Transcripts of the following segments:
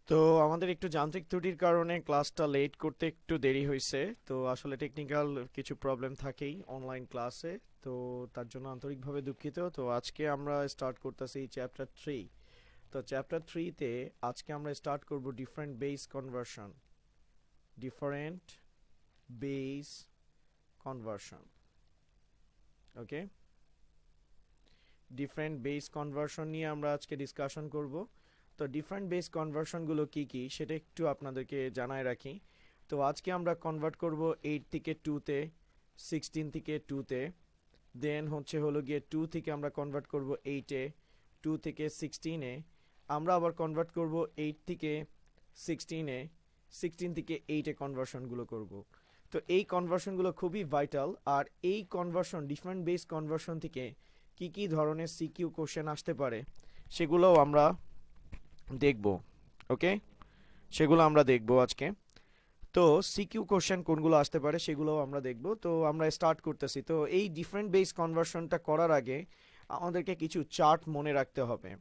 তো আমাদের একটু যান্ত্রিক ত্রুটির কারণে ক্লাসটা লেট করতে একটু দেরি হয়েছে। তো আসলে টেকনিক্যাল কিছু প্রবলেম থাকেই অনলাইন ক্লাসে। তো তার জন্য আন্তরিকভাবে দুঃখিত। তো আজকে আমরা স্টার্ট করতেছি চ্যাপ্টার 3। তো চ্যাপ্টার 3-তে আজকে আমরা স্টার্ট করব different base conversion. Different base conversion, okay. Different base conversion নিয়ে আমরা আজকে ডিসকাশন করব। তো ডিফারেন্ট বেস কনভার্সনগুলো কি কি সেটা একটু আপনাদেরকে জানায় রাখি। তো আজকে আমরা কনভার্ট করব 8 থেকে 2-তে, 16 থেকে 2-তে, দেন হলো গিয়ে 2 থেকে আমরা কনভার্ট করব 8-এ, 2 থেকে 16-এ, আমরা আবার কনভার্ট করব 8 থেকে 16-এ, 16 থেকে 8-এ কনভার্সনগুলো করব। তো এই কনভার্সনগুলো খুবই ভাইটাল। আর এই কনভার্সন ডিফারেন্ট বেস কনভার্সন থেকে কি কি ধরনের সিকিউ কোশ্চেন আসতে পারে সেগুলোও আমরা দেখব, ওকে। সেগুলো আমরা দেখব আজকে। তো সিকিউ কোশ্চেন কোনগুলো আসতে পারে সেগুলোও আমরা দেখব। তো আমরা স্টার্ট করতেছি। তো এই ডিফারেন্ট বেস কনভার্সনটা করার আগে আমাদেরকে কিছু চার্ট মনে রাখতে হবে।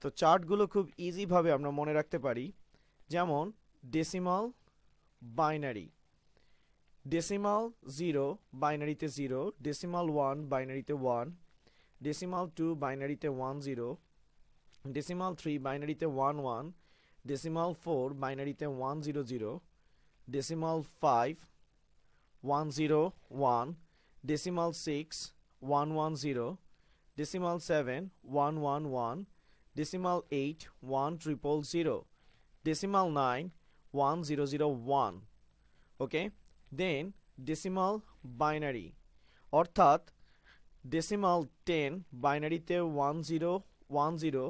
তো চার্টগুলো খুব ইজিভাবে আমরা মনে রাখতে পারি, যেমন ডেসিমাল, বাইনারি। ডেসিমাল 0 বাইনারিতে 0, ডেসিমাল 1 বাইনারিতে 1, ডেসিমাল 2 বাইনারিতে 1 0, ডেসিমাল 3 বাইনারিতে 1 1, ডেসিমাল 4 বাইনারিতে 1 0 0, decimal 5 1 0 1, decimal 6 1 1 0, decimal 7 1 1 1, decimal 8 1 0 0, decimal 9 1 0 0 1, ওকে। দেন ডেসিমাল বাইনারি, অর্থাৎ ডেসিমাল 10 বাইনারিতে 1 0 1 0,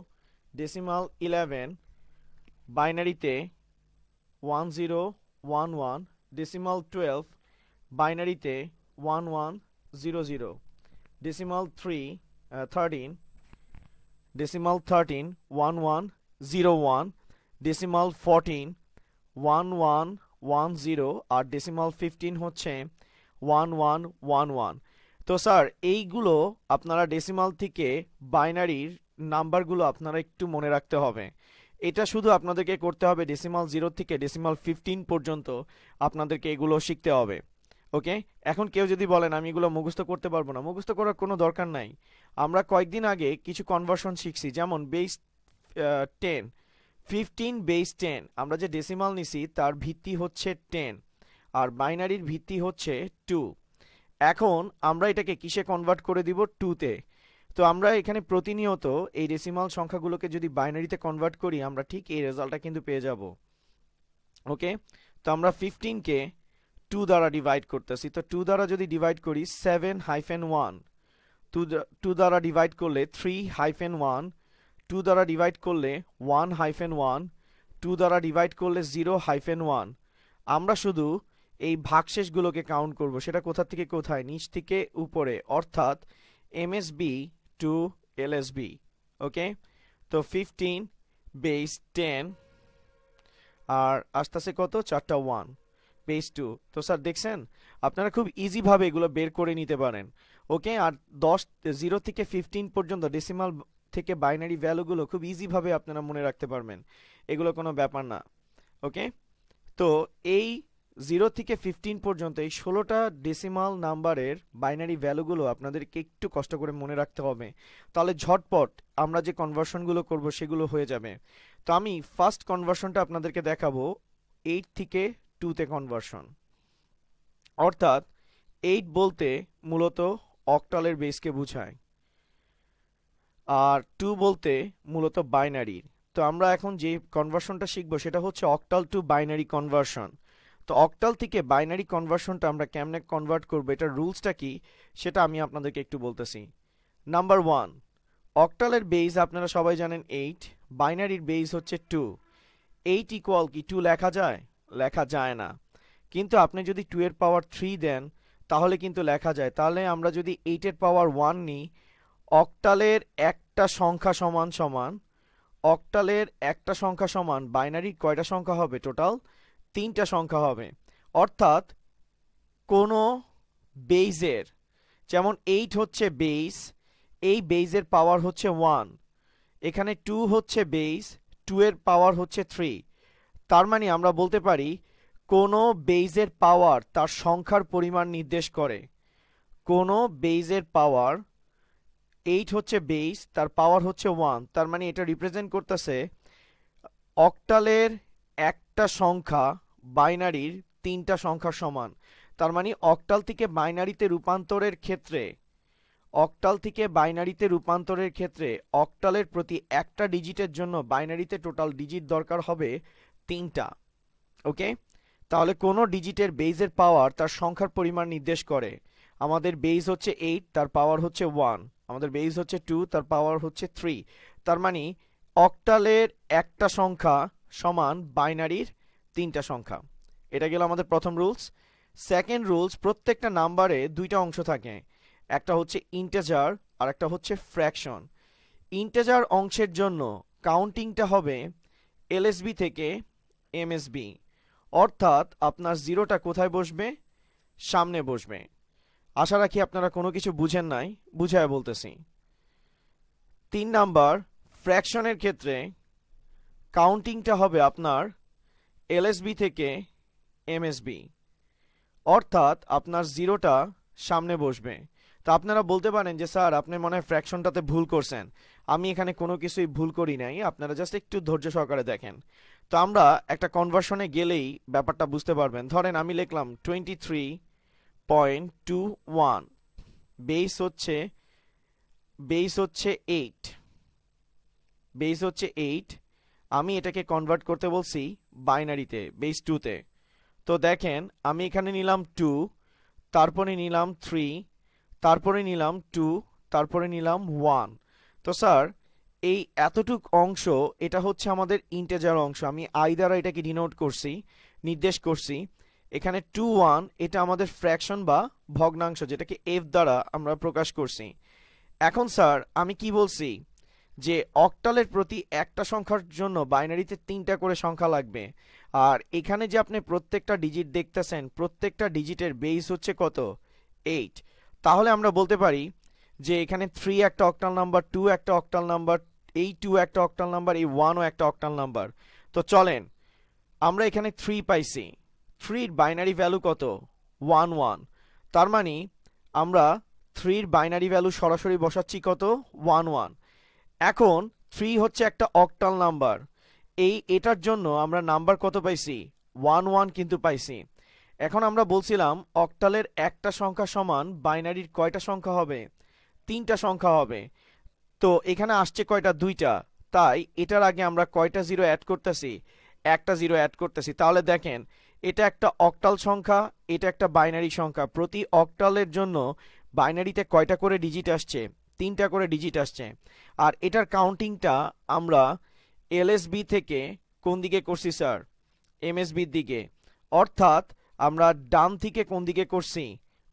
ডেসিমাল 11 বাইনারিতে 1 0 1 1, ডেসিমাল 12 বাইনারিতে 1 1 0 0, ডেসিমাল 13 ডেসিমাল 13 1 1 0 1, ডেসিমাল 14 1 1 1 0, আর ডেসিমাল 15 হচ্ছে 1 1 1 1। তো স্যার এইগুলো আপনারা ডেসিমাল থেকে বাইনারির নাম্বারগুলো আপনারা একটু মনে রাখতে হবে। এটা শুধু আপনাদেরকে করতে হবে ডেসিমাল 0 থেকে ডেসিমাল 15 পর্যন্ত আপনাদেরকে এগুলো শিখতে হবে, ওকে। এখন কেউ যদি বলেন আমি এগুলো মুখস্থ করতে পারবো না, মুখস্থ করার কোনো দরকার নাই। আমরা কয়েকদিন আগে কিছু কনভার্সন শিখছি, যেমন বেস 10, 15 বেস 10। আমরা যে ডেসিমাল নিছি তার ভিত্তি হচ্ছে 10 আর বাইনারির ভিত্তি হচ্ছে 2। এখন আমরা এটাকে কিসে কনভার্ট করে দিব? 2-তে। তো আমরা এখানে প্রতিনিয়ত এই ডেসিমাল সংখ্যাগুলোকে যদি বাইনারিতে কনভার্ট করি আমরা ঠিক এই রেজাল্টটা কিন্তু পেয়ে যাব, ওকে। তো আমরা 15-কে 2 দ্বারা ডিভাইড করতেছি। তো 2 দ্বারা যদি ডিভাইড করি 7-1, 2 দ্বারা ডিভাইড করলে 3-1, 2 দ্বারা ডিভাইড করলে 1-1, 2 দ্বারা ডিভাইড করলে 0-1। আমরা শুধু এই ভাগশেষগুলোকে কাউন্ট করব, সেটা কোথা থেকে কোথায়, নিচ থেকে উপরে, অর্থাৎ এমএসবি টু এলএসবি, ওকে। তো 15 বেস 10 আর আস্তে আস্তে কত, 4টা 1 বেস 2। তো স্যার দেখছেন আপনারা খুব ইজিভাবে এগুলো বের করে নিতে পারেন, ওকে। আর 0 থেকে 15 পর্যন্ত ডেসিমাল থেকে বাইনারি ভ্যালুগুলো খুব ইজিভাবে আপনারা মনে রাখতে পারবেন, এগুলো কোনো ব্যাপার না, ওকে। তো এই 0 থেকে 15 পর্যন্ত এই 16টা ডেসিমাল নাম্বারের বাইনারি ভ্যালুগুলো আপনাদেরকে একটু কষ্ট করে মনে রাখতে হবে, তাহলে ঝটপট আমরা যে কনভার্সনগুলো করব সেগুলো হয়ে যাবে। তো আমি ফার্স্ট কনভার্সনটা আপনাদেরকে দেখাবো 8 থেকে 2-তে কনভার্সন। অর্থাৎ 8 বলতে মূলত অক্টালের বেসকে বোঝায়, আর 2 বলতে মূলত বাইনারির। তো আমরা এখন যে কনভার্সনটা শিখবো সেটা হচ্ছে অক্টাল টু বাইনারি কনভার্সন। তো অক্টাল থেকে বাইনারি কনভার্সনটা আমরা কেমনে কনভার্ট করব, এটার রুলসটা কি সেটা আমি আপনাদেরকে একটু বলতেছি। নাম্বার 1, অক্টালের বেস আপনারা সবাই জানেন 8, বাইনারির বেস হচ্ছে 2। 8 ইকুয়াল কি 2 লেখা যায়? লেখা যায় না। কিন্তু আপনি যদি 2 এর পাওয়ার 3 দেন তাহলে কিন্তু লেখা যায়। তাহলে আমরা যদি 8 এর পাওয়ার 1 নিই, অক্টালের একটা সংখ্যা সমান সমান, অক্টালের একটা সংখ্যা সমান বাইনারি কয়টা সংখ্যা হবে? টোটাল 3টা সংখ্যা হবে। অর্থাৎ কোনো বেইজের, যেমন 8 হচ্ছে বেইজ, এই বেইজের পাওয়ার হচ্ছে 1, এখানে 2 হচ্ছে বেইজ, 2 এর পাওয়ার হচ্ছে 3, তার মানে আমরা বলতে পারি কোনো বেইজের পাওয়ার তার সংখ্যার পরিমাণ নির্দেশ করে। কোনো বেইজের পাওয়ার 8 হচ্ছে বেইজ, তার পাওয়ার হচ্ছে 1, তার মানে এটা রিপ্রেজেন্ট করতেছে অক্টালের একটা সংখ্যা বাইনারির 3টা সংখ্যার সমান। তার মানে অক্টাল থেকে বাইনারিতে রূপান্তরের ক্ষেত্রে অক্টালের প্রতি একটা ডিজিটের জন্য বাইনারিতে টোটাল ডিজিট দরকার হবে 3টা। ওকে, তাহলে কোনো ডিজিটের বেইজের পাওয়ার তার সংখ্যার পরিমাণ নির্দেশ করে। আমাদের বেইজ হচ্ছে 8, তার পাওয়ার হচ্ছে 1, আমাদের বেইজ হচ্ছে 2, তার পাওয়ার হচ্ছে 3। তার মানে অক্টালের একটা সংখ্যা সমান বাইনারির 3টা সংখ্যা। এটা গেল আমাদের প্রথম রুলস। সেকেন্ড রুলস, প্রত্যেকটা নাম্বারে 2টা অংশ থাকে, একটা হচ্ছে ইন্টিজার আর একটা হচ্ছে ফ্র্যাকশন। ইন্টিজার অংশের জন্য কাউন্টিংটা হবে এলএসবি থেকে এমএসবি, অর্থাৎ আপনার জিরোটা কোথায় বসবে? সামনে বসবে। আশা রাখি আপনারা কোনো কিছু বুঝেন নাই, বুঝায় বলতেছি। 3 নাম্বার, ফ্র্যাকশনের ক্ষেত্রে কাউন্টিংটা হবে আপনার এলএসবি থেকে এমএসবি, অর্থাৎ আপনার জিরোটা সামনে বসবে। তো আপনারা বলতে পারেন যে স্যার আপনি মনে হয় ফ্র্যাকশনটাতে ভুল করছেন। আমি এখানে কোনো কিছুই ভুল করি নাই, আপনারা জাস্ট একটু ধৈর্য সহকারে দেখেন। তো আমরা একটা কনভার্সনে গেলেই ব্যাপারটা বুঝতে পারবেন। ধরেন আমি লিখলাম 23.21, বেস হচ্ছে 8, আমি এটাকে কনভার্ট করতে বলছি বাইনারিতে, বেস 2তে। তো দেখেন আমি এখানে নিলাম 2, তারপরে নিলাম 3, তারপরে নিলাম 2, তারপরে নিলাম 1। তো স্যার এই এতটুক অংশ এটা হচ্ছে আমাদের ইন্টিজার অংশ, আমি আই দ্বারা এটাকে ডিনোট করছি, নির্দেশ করছি। এখানে 2 1 এটা আমাদের ফ্র্যাকশন বা ভগ্নাংশ, যেটাকে এফ দ্বারা আমরা প্রকাশ করছি। এখন স্যার আমি কি বলছি যে অক্টালের প্রতি একটা সংখ্যার জন্য বাইনারিতে 3টা করে সংখ্যা লাগবে। আর এখানে যে আপনি প্রত্যেকটা ডিজিট দেখতেছেন, প্রত্যেকটা ডিজিটের বেস হচ্ছে কত? 8। তাহলে আমরা বলতে পারি যে এখানে 3 একটা অক্টাল নাম্বার, 2 একটা অক্টাল নাম্বার, এই 2 একটা অক্টাল নাম্বার, এই 1 ও একটা অক্টাল নাম্বার। তো চলেন আমরা এখানে 3 পাইছি, 3 এর বাইনারি ভ্যালু কত? 1 1। তার মানে আমরা 3 এর বাইনারি ভ্যালু সরাসরি বসাচ্ছি কত? 1 1। এখন 3 হচ্ছে একটা অক্টাল নাম্বার, এটার জন্য আমরা নাম্বার কত পাইছি? 1 1 কিন্তু পাইছি। এখন আমরা বলছিলাম অক্টালের একটা সংখ্যা সমান বাইনারির কয়টা সংখ্যা হবে? 3টা সংখ্যা হবে। তো এখানে আসছে কয়টা? 2টা। তাই এটার আগে আমরা কয়টা জিরো অ্যাড করতেছি? একটা জিরো অ্যাড করতেছি। তাহলে দেখেন এটা একটা অক্টাল সংখ্যা, এটা একটা বাইনারি সংখ্যা। প্রতি অক্টালের জন্য বাইনারিতে কয়টা করে ডিজিট আসছে? 3টা করে ডিজিট আসছে। আর এটার কাউন্টিংটা আমরা এলএসবি থেকে কোন দিকে করছি স্যার? এমএসবির দিকে, অর্থাৎ আমরা ডান থেকে কোন দিকে করছি?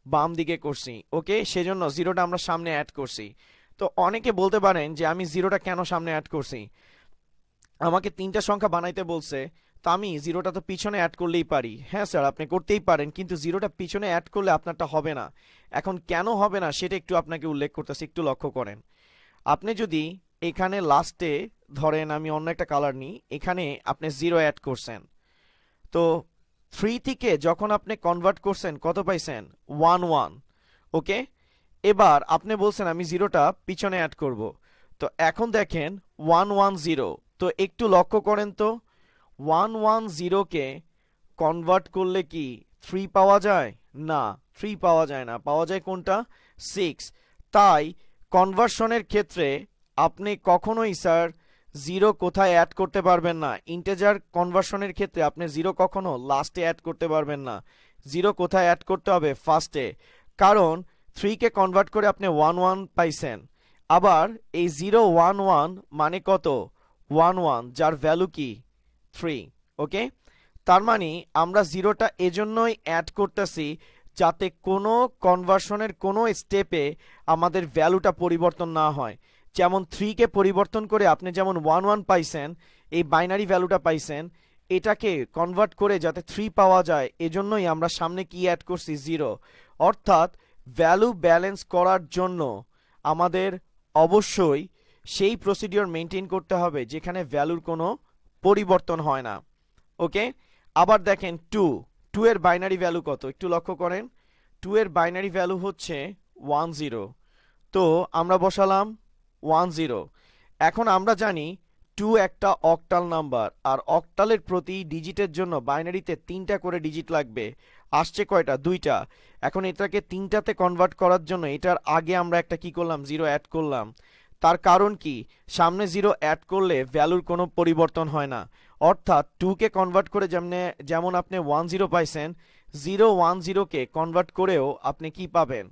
বাম দিকে করছি। ওকে, সেজন্য জিরোটা আমরা সামনে অ্যাড করছি। তো অনেকে বলতে পারেন যে আমি জিরোটা কেন সামনে অ্যাড করছি? আমাকে 3টা সংখ্যা বানাইতে বলছে, তো আমি জিরোটা তো পিছনে অ্যাড করলেই পারি। হ্যাঁ স্যার আপনি করতেই পারেন, কিন্তু জিরোটা পিছনে অ্যাড করলে আপনারটা হবে না। এখন কেন হবে না সেটা একটু আপনাকে উল্লেখ করতেছি, একটু লক্ষ্য করেন। আপনি যদি এখানে লাস্টে ধরেন আমি অন্য একটা কালার নিই, এখানে আপনি জিরো অ্যাড করছেন, তো 3 থেকে যখন আপনি কনভার্ট করছেন কত পাইছেন? 1 1। ওকে, এবার আপনি বলছেন আমি জিরোটা পিছনে অ্যাড করব। তো এখন দেখেন 1 1 0। তো একটু লক্ষ্য করেন তো 1 1 0 কে কনভার্ট করলে কি 3 পাওয়া যায়? না, 3 পাওয়া যায় না, পাওয়া যায় কোনটা? 6। তাই কনভার্সনের ক্ষেত্রে আপনি কখনোই স্যার জিরো কোথায় অ্যাড করতে পারবেন না? ইন্টিজার কনভার্সনের ক্ষেত্রে আপনি জিরো কখনো লাস্টে অ্যাড করতে পারবেন না। জিরো কোথায় অ্যাড করতে হবে? ফার্স্টে। কারণ 3 কে কনভার্ট করে আপনি 1 1 পাইছেন। আবার এই 0 1 1 মানে কত? 1 1, যার ভ্যালু কি? 3। ওকে, তার মানে আমরা জিরোটা এজন্যই অ্যাড করতেছি যাতে কোনো কনভার্সনের কোনো স্টেপে আমাদের ভ্যালুটা পরিবর্তন না হয়। যেমন 3 কে পরিবর্তন করে আপনি যেমন 1 1 পাইছেন, এই বাইনারি ভ্যালুটা পাইছেন, এটাকে কনভার্ট করে যাতে 3 পাওয়া যায় এজন্যই আমরা সামনে কি অ্যাড করছি? 0। অর্থাৎ ভ্যালু ব্যালেন্স করার জন্য আমাদের অবশ্যই সেই প্রসিডিওর মেনটেন করতে হবে যেখানে ভ্যালুর কোনো পরিবর্তন হয় না। ওকে, আবার দেখেন 2 2 এর বাইনারি ভ্যালু কত একটু লক্ষ্য করেন। 2 এর বাইনারি ভ্যালু হচ্ছে 10। তো আমরা বসালাম 10। এখন আমরা জানি 2 একটা অক্টাল নাম্বার, আর অক্টালের প্রতি ডিজিটের জন্য বাইনারিতে 3টা করে ডিজিট লাগবে। আসছে কয়টা? 2টা। এখন এটাকে 3টাতে কনভার্ট করার জন্য এটার আগে আমরা একটা কি করলাম? 0 অ্যাড করলাম। তার কারণ কি? সামনে 0 অ্যাড করলে ভ্যালুর কোনো পরিবর্তন হয় না। অর্থাৎ 2 কে কনভার্ট করে যেমন আপনি 10 পাইছেন, 010 কে কনভার্ট করেও আপনি কি পাবেন?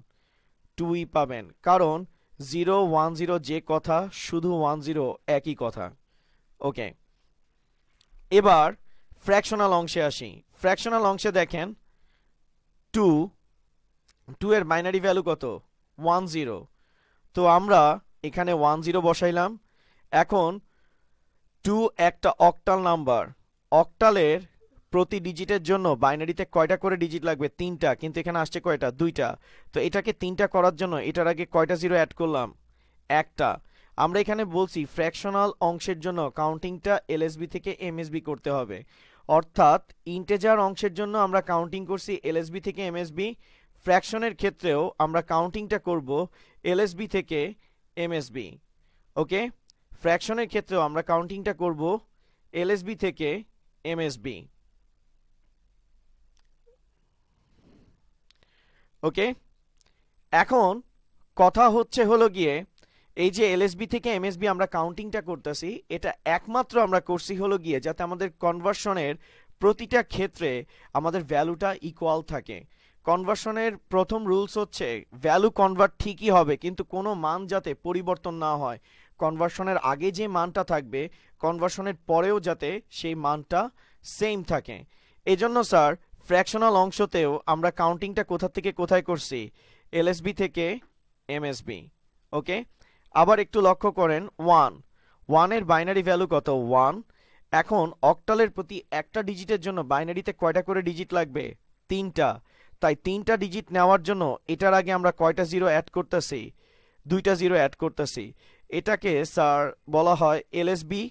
2ই পাবেন। কারণ 010 যে কথা, শুধু 10 একই কথা। ওকে, এবার ফ্র্যাকশনাল অংশে আসি। ফ্র্যাকশনাল অংশে দেখেন 2 2 এর বাইনারি ভ্যালু কত? 10। তো আমরা এখানে 10 বসাইলাম। এখন 2 একটা অক্টাল নাম্বার, অক্টালের প্রতি ডিজিটের জন্য বাইনারিতে কয়টা করে ডিজিট লাগবে? 3টা, কিন্তু এখানে আসছে কয়টা? 2টা। তো এটাকে 3টা করার জন্য এটার আগে কয়টা 0 অ্যাড করলাম? একটা। আমরা এখানে বলছি ফ্র্যাকশনাল অংশের জন্য কাউন্টিংটা এলএসবি থেকে এমএসবি করতে হবে। অর্থাৎ ইন্টেজার অংশের জন্য আমরা কাউন্টিং করছি এলএসবি থেকে এমএসবি, ফ্র্যাকশনের ক্ষেত্রেও আমরা কাউন্টিংটা করব এলএসবি থেকে এমএসবি। ওকে, ফ্র্যাকশনের ক্ষেত্রেও আমরা কাউন্টিংটা করব এলএসবি থেকে এমএসবি। ওকে, এখন কথা হলো গিয়ে এই যে এলএসবি থেকে এমএসবি আমরা কাউন্টিংটা করতেছি, এটা একমাত্র আমরা করছি হলো গিয়ে যাতে আমাদের কনভার্সনের প্রতিটা ক্ষেত্রে আমাদের ভ্যালুটা ইকুয়াল থাকে। কনভার্সনের প্রথম রুলস হচ্ছে ভ্যালু কনভার্ট ঠিকই হবে, কিন্তু কোনো মান যাতে পরিবর্তন না হয়। কনভার্সনের আগে যে মানটা থাকবে, কনভার্সনের পরেও যাতে সেই মানটা সেম থাকে। এজন্য স্যার ফ্র্যাকশনাল অংশতেও আমরা কাউন্টিংটা কোথা থেকে কোথায় করছি? এলএসবি থেকে এমএসবি। ওকে, আবার একটু লক্ষ্য করেন 1 এর বাইনারি ভ্যালু কত? 1। এখন অক্টালের প্রতি একটা ডিজিটের জন্য বাইনারিতে কয়টা করে ডিজিট লাগবে? 3টা। তাই 3টা ডিজিট নেওয়ার জন্য এটার আগে আমরা কয়টা 0 অ্যাড করতেছি? 2টা 0 অ্যাড করতেছি। এটাকে স্যার বলা হয় এলএসবি,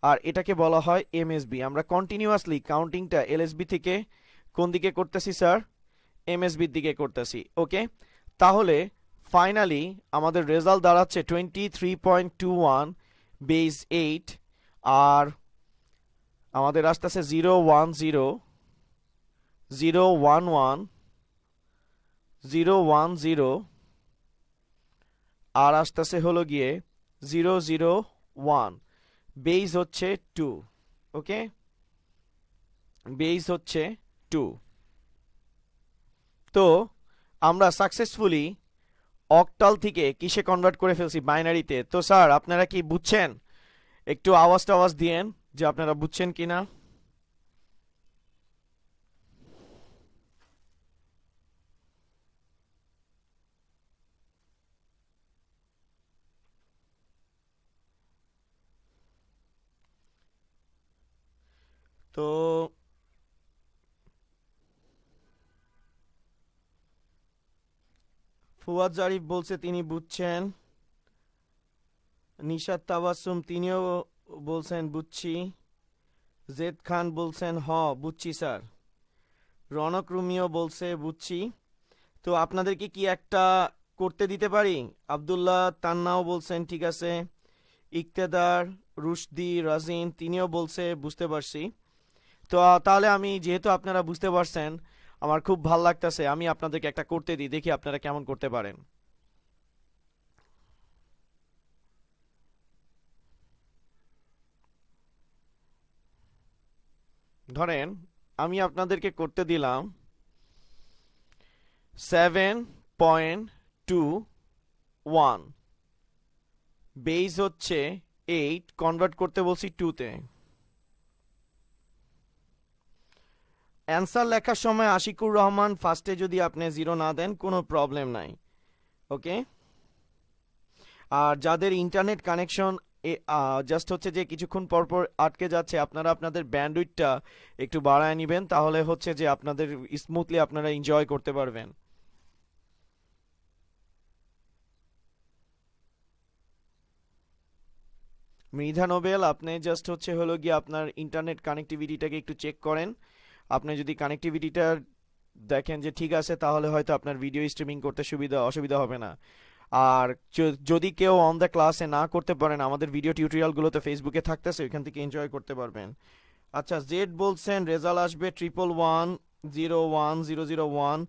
আর এটাকে বলা হয় এমএসবি। আমরা কন্টিনিউয়াসলি কাউন্টিংটা এলএসবি থেকে কোন দিকে করতেছি স্যার? এমএসবির দিকে করতেছি। ওকে, তাহলে ফাইনালি আমাদের রেজাল্ট দাঁড়াচ্ছে 23.21 বেস 8, আর আমাদের আসতেছে 010 011 010, আর আসতেছে হলো গিয়ে 001। বেস হচ্ছে 2। ওকে, বেস হচ্ছে 2। তো আমরা সাকসেসফুলি অক্টাল থেকে কিসে কনভার্ট করে ফেলছি? বাইনারিতে। তো স্যার আপনারা কি বুঝছেন? একটু আওয়াজ দিয়েন যে আপনারা বুঝছেন কিনা। তো ফুয়াদ জারিফ বলছে তিনি বুঝছেন, নিশাত তাবাসসুম তিনিও বলছেন বুঝছি, জেদ খান বলছেন বুঝছি স্যার, রনক রুমিও বলছে বুঝছি। তো আপনাদেরকে কি একটা করতে দিতে পারি? আব্দুল্লাহ তান্নাও বলছেন ঠিক আছে, ইকতেদার, রুশদি, রাজিন তিনিও বলছে বুঝতে পারছি। তো তাহলে আমি যেহেতু আপনারা বুঝতে পারছেন, আমার খুব ভাল লাগতেছে, আমি আপনাদেরকে একটা করতে দিই, দেখি আপনারা কেমন করতে পারেন। ধরেন আমি আপনাদেরকে করতে দিলাম 7.21, বেস হচ্ছে 8, কনভার্ট করতে বলছি 2-তে। অ্যান্সার লেখার সময় আশিকুর রহমান ফার্স্টে যদি আপনি 0 না দেন কোনো প্রবলেম নাই। ওকে, আর যাদের ইন্টারনেট কানেকশন জাস্ট হচ্ছে যে কিছুক্ষণ পর পর আটকে যাচ্ছে, আপনারা আপনাদের ব্যান্ডউইথটা একটু বাড়ায় নেবেন, তাহলে হচ্ছে যে আপনাদের স্মুথলি আপনারা এনজয় করতে পারবেন। মৃধা নোবেল, আপনি জাস্ট হচ্ছে হলো গিয়ে আপনার ইন্টারনেট কানেক্টিভিটিটাকে একটু চেক করেন। আপনি যদি কানেক্টিভিটিটা দেখেন যে ঠিক আছে, তাহলে হয়তো আপনার ভিডিও স্ট্রিমিং করতে অসুবিধা হবে না। আর যদি কেউ অন দ্য ক্লাসে না করতে পারেন, আমাদের ভিডিও টিউটোরিয়ালগুলো তো ফেসবুকে থাকতেছে, ওইখান থেকে এনজয় করতে পারবেন। আচ্ছা, জেড বলছেন রেজাল্ট আসবে 1110101।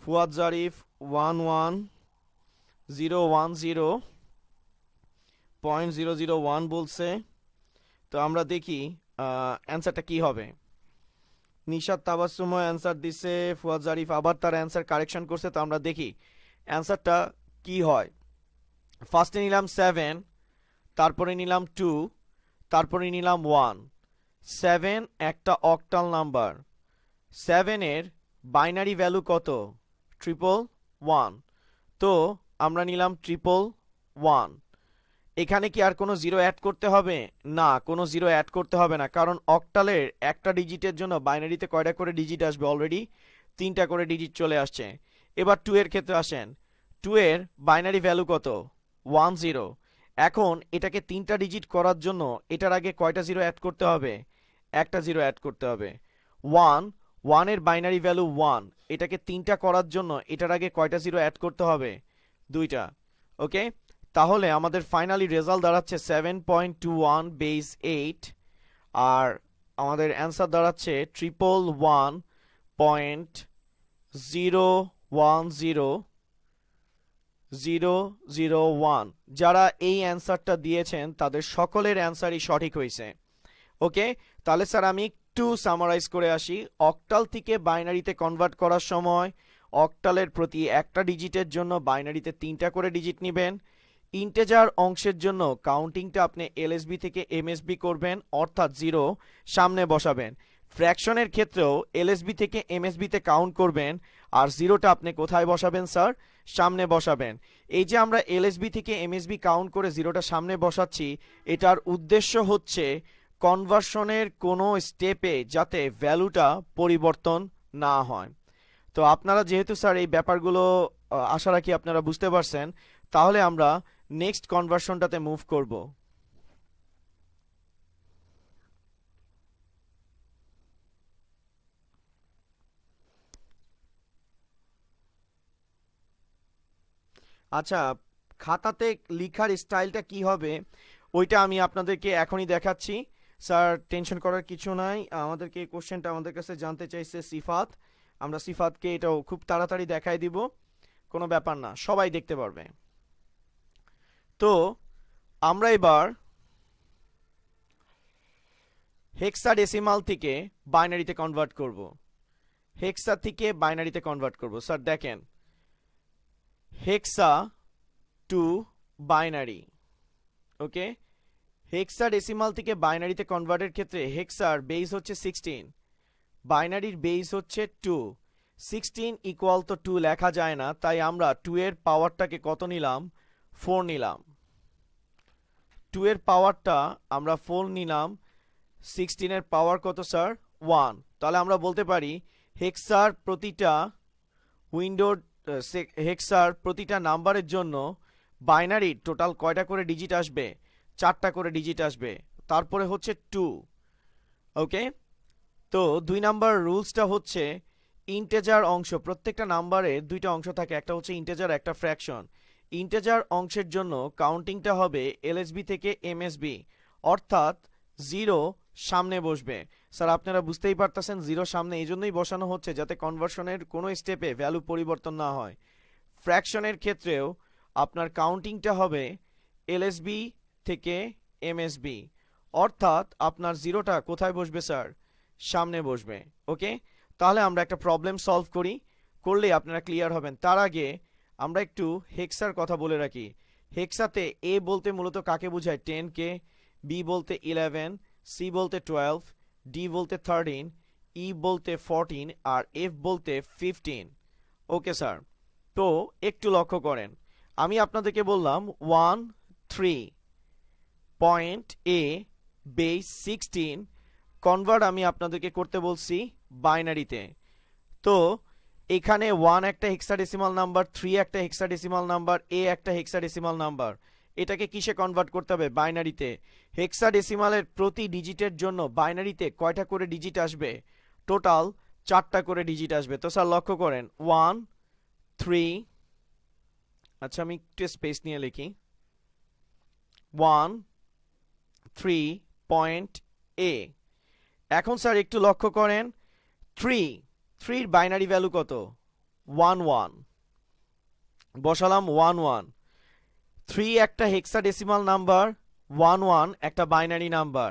ফুয়াদ জারিফ 11010.001 বলছে। তো আমরা দেখি অ্যান্সারটা কি হবে। নিশাত তাবাসসুম অ্যান্সার দিছে, ফুয়াদ জারিফ আবার তার অ্যান্সার কারেকশন করছে। তো আমরা দেখি অ্যান্সারটা কি হয়। ফার্স্টে নিলাম 7, তারপরে নিলাম 2, তারপরে নিলাম 1। 7 একটা অক্টাল নাম্বার। 7 এর বাইনারি ভ্যালু কত? 111। তো আমরা নিলাম 111। এখানে কি আর কোনো জিরো অ্যাড করতে হবে? না, কোনো জিরো অ্যাড করতে হবে না, কারণ অক্টালের একটা ডিজিটের জন্য বাইনারিতে কয়টা করে ডিজিট আসবে? অলরেডি 3টা করে ডিজিট চলে আসছে। এবার 2 এর ক্ষেত্রে আসেন। 2 এর বাইনারি ভ্যালু কত? 10। এখন এটাকে 3টা ডিজিট করার জন্য এটার আগে কয়টা জিরো অ্যাড করতে হবে? একটা জিরো অ্যাড করতে হবে। 1 এর বাইনারি ভ্যালু 1, এটাকে 3টা করার জন্য এটার আগে কয়টা জিরো অ্যাড করতে হবে? 2টা। ওকে, তাহলে আমাদের ফাইনালি রেজাল্ট দাঁড়াচ্ছে 7.21 বেস 8, আর আমাদের অ্যান্সার দাঁড়াচ্ছে 111.010001। যারা এই অ্যান্সারটা দিয়েছেন তাদের সকলের অ্যান্সারই সঠিক হয়েছে। ওকে, তাহলে স্যার আমি একটু সামারাইজ করে আসি। অক্টাল থেকে বাইনারিতে কনভার্ট করার সময় অক্টালের প্রতি একটা ডিজিটের জন্য বাইনারিতে 3টা করে ডিজিট নেবেন। ইন্টেজার অংশের জন্য কাউন্টিংটা আপনি এলএসবি থেকে এমএসবি করবেন, অর্থাৎ 0 সামনে বসাবেন। ফ্র্যাকশনের ক্ষেত্রেও এলএসবি থেকে এমএসবিতে কাউন্ট করবেন, আর 0টা আপনি কোথায় বসাবেন স্যার? সামনে বসাবেন। এই যে আমরা এলএসবি থেকে এমএসবি কাউন্ট করে 0টা সামনে বসাচ্ছি, এটার উদ্দেশ্য হচ্ছে কনভার্সনের কোনো স্টেপে যাতে ভ্যালুটা পরিবর্তন না হয়। তো আপনারা যেহেতু স্যার এই ব্যাপারগুলো আশা রাখি আপনারা বুঝতে পারছেন, তাহলে আমরা নেক্সট কনভার্সনটাতে মুভ করব। আচ্ছা, খাতাতে লেখার স্টাইলটা কি হবে ওইটা আমি আপনাদেরকে এখনই দেখাচ্ছি। স্যার টেনশন করার কিছু নাই। আমাদেরকে এই কোশ্চেনটা আমাদের কাছে জানতে চাইছে সিফাত। আমরা সিফাতকে এটাও খুব তাড়াতাড়ি দেখাই দিব, কোনো ব্যাপার না, সবাই দেখতে পারবে। তো আমরা এবার হেক্সাডেসিমাল থেকে বাইনারিতে কনভার্ট করব। হেক্সা থেকে বাইনারিতে কনভার্ট করব। স্যার দেখেন, হেক্সা টু বাইনারি। ওকে, হেক্সাডেসিমাল থেকে বাইনারিতে কনভার্টের ক্ষেত্রে হেক্সার বেস হচ্ছে 16, বাইনারির বেস হচ্ছে 2। 16 ইকুয়াল তো 2 লেখা যায় না, তাই আমরা 2 এর পাওয়ারটাকে কত নিলাম? 4 নিলাম। 2 এর পাওয়ারটা আমরা 4 নিলাম। 16 এর পাওয়ার কত স্যার? 1। তাহলে আমরা বলতে পারি হেক্সার প্রতিটা হেক্সার প্রতিটা নাম্বারের জন্য বাইনারির টোটাল কয়টা করে ডিজিট আসবে? 4টা করে ডিজিট আসবে। তারপরে হচ্ছে 2। ওকে, তো 2 নাম্বার রুলসটা হচ্ছে ইন্টেজার অংশ, প্রত্যেকটা নাম্বারে 2টা অংশ থাকে, একটা হচ্ছে ইন্টেজার, একটা ফ্র্যাকশন। ইন্টেজার অংশের জন্য কাউন্টিংটা হবে এলএসবি থেকে এমএসবি, অর্থাৎ 0 সামনে বসবে। স্যার আপনারা বুঝতেই পারতেছেন 0 সামনে এই জন্যই বসানো হচ্ছে যাতে কনভার্সনের কোনো স্টেপে ভ্যালু পরিবর্তন না হয়। ফ্র্যাকশনের ক্ষেত্রেও আপনার কাউন্টিংটা হবে এলএসবি থেকে এমএসবি, অর্থাৎ আপনার 0টা কোথায় বসবে স্যার? সামনে বসবে। ওকে, তাহলে আমরা একটা প্রবলেম সলভ করি, করলে আপনারা ক্লিয়ার হবেন। তার আগে আমরা একটু হেক্সার কথা বলে রাখি। হেক্সাতে এ বলতে মূলত কাকে বোঝায়? 10 কে, বি বলতে 11, সি বলতে 12, ডি বলতে 13, ই বলতে 14, আর এফ বলতে 15। ওকে স্যার, তো একটু লক্ষ্য করেন, আমি আপনাদেরকে বললাম 13.a বেস 16 কনভার্ট আমি আপনাদেরকে করতে বলছি বাইনারিতে। তো এখানে 1 একটা হেক্সাডেসিমাল নাম্বার, 3 একটা হেক্সাডেসিমাল নাম্বার, এ একটা হেক্সাডেসিমাল নাম্বার। এটাকে কিসে কনভার্ট করতে হবে? বাইনারিতে। হেক্সাডেসিমালের প্রতি ডিজিটের জন্য বাইনারিতে কয়টা করে ডিজিট আসবে? টোটাল 4টা করে ডিজিট আসবে। তো স্যার লক্ষ্য করেন 1 3, আচ্ছা আমি একটু স্পেস নিয়ে লিখি, 1 3 পয়েন্ট এ। এখন স্যার একটু লক্ষ্য করেন 3 এর বাইনারি ভ্যালু কত? 1 1, বসালাম 1 1। 3 একটা হেক্সাডেসিমাল নাম্বার, 1 1 একটা বাইনারি নাম্বার।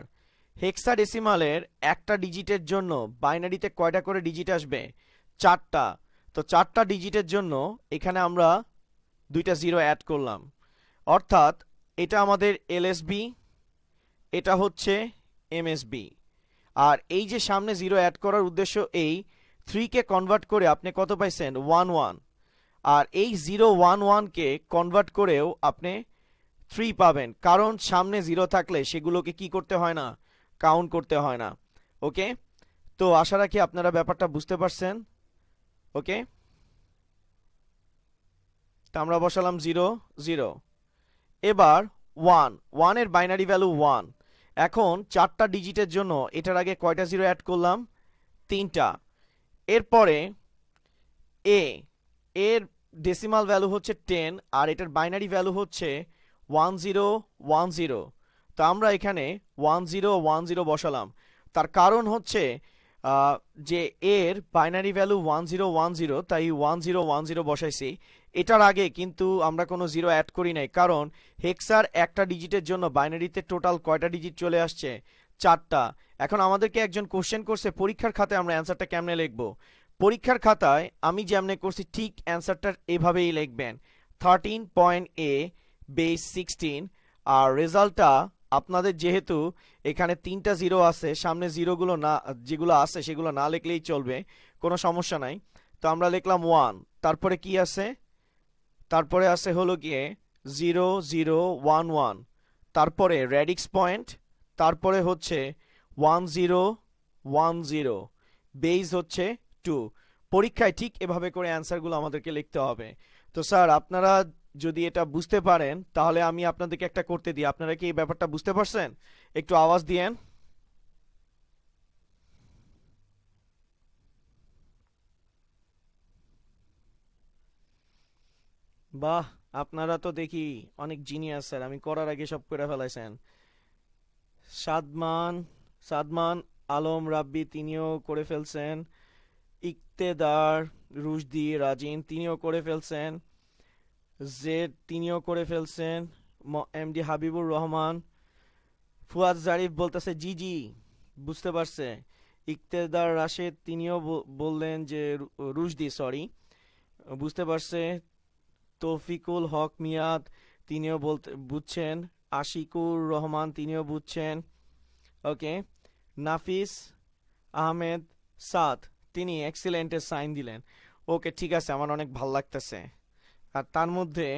হেক্সাডেসিমালের একটা ডিজিটের জন্য বাইনারিতে কয়টা করে ডিজিট আসবে? 4টা। তো 4টা ডিজিটের জন্য এখানে আমরা 2টা জিরো অ্যাড করলাম, অর্থাৎ এটা আমাদের এলএসবি, এটা হচ্ছে এমএসবি। আর এই যে সামনে জিরো অ্যাড করার উদ্দেশ্য এই 3কে কনভার্ট করে আপনি কত পাইছেন? 1 1। আর এই 0 1 1কে কনভার্ট করেও আপনি 3 পাবেন, কারণ সামনে 0 থাকলে সেগুলোকে কি করতে হয় না? কাউন্ট করতে হয় না। ওকে, তো আশা রাখি আপনারা ব্যাপারটা বুঝতে পারছেন। ওকে, তো আমরা বসালাম 0 0। এবার 1 এর বাইনারি ভ্যালু 1। এখন 4টা ডিজিটের জন্য এটার আগে কয়টা জিরো অ্যাড করলাম? 3টা। এরপরে এ এর ডেসিমাল ভ্যালু হচ্ছে 10 আর এটার বাইনারি ভ্যালু হচ্ছে 1010। তো আমরা এখানে 1010 বসালাম। তার কারণ হচ্ছে যে এর বাইনারি ভ্যালু 1010, তাই 1010 বসাইছি। এটার আগে কিন্তু আমরা কোনো জিরো অ্যাড করি নাই, কারণ হেক্সার একটা ডিজিটের জন্য বাইনারিতে টোটাল কয়টা ডিজিট চলে আসছে? 4টা। এখন আমাদেরকে একজন কোশ্চেন করছে পরীক্ষার খাতায় আমরা অ্যান্সারটা কেমনে লিখবো। পরীক্ষার খাতায় আমি যেমনে করছি ঠিক অ্যান্সারটা এভাবেই লিখবেন, 13.a বেস 16। আর রেজাল্টটা আপনাদের যেহেতু এখানে 3টা জিরো আছে, সামনে জিরোগুলো না, যেগুলো আছে সেগুলো না লিখলেই চলবে, কোনো সমস্যা নাই। তো আমরা লিখলাম 1, তারপরে কি আছে? তারপরে আছে হলো গিয়ে 0 0 1 1, তারপরে রেডিক্স পয়েন্ট, তারপরে হচ্ছে 1 0 1 0, বেস হচ্ছে 2। পরীক্ষায় ঠিক এভাবে করে অ্যান্সারগুলো আমাদেরকে লিখতে হবে। তো স্যার আপনারা যদি এটা বুঝতে পারেন তাহলে আমি আপনাদেরকে একটা করতে দিই, আপনারা কি এই ব্যাপারটা বুঝতে পারছেন? একটু আওয়াজ দিয়েন। বাহ, আপনারা তো দেখি অনেক জিনিয়াস স্যার, আমি করার আগে সব করে ফেলাইছেন। সাদমান সাদমান আলম রাব্বি তিনিও করে ফেলছেন, ইকতেদার রুশদি রাজিন তিনিও করে ফেলছেন, জেড তিনিও করে ফেলছেন, এমডি হাবিবুর রহমান, ফুয়াদ জারিফ বলতেছে জি জি বুঝতে পারছে, ইকতেদার রাশেদ তিনিও বললেন যে রুশদি সরি বুঝতে পারছে, তৌফিকুল হক মিয়াদ তিনিও বুঝছেন, আশিকুর রহমান তিনিও বুঝছেন। ওকে, নাফিস আহমেদ সাদ তিনি এক্সিলেন্টের সাইন দিলেন। ওকে ঠিক আছে, আমার অনেক ভাল লাগতেছে। আর তার মধ্যে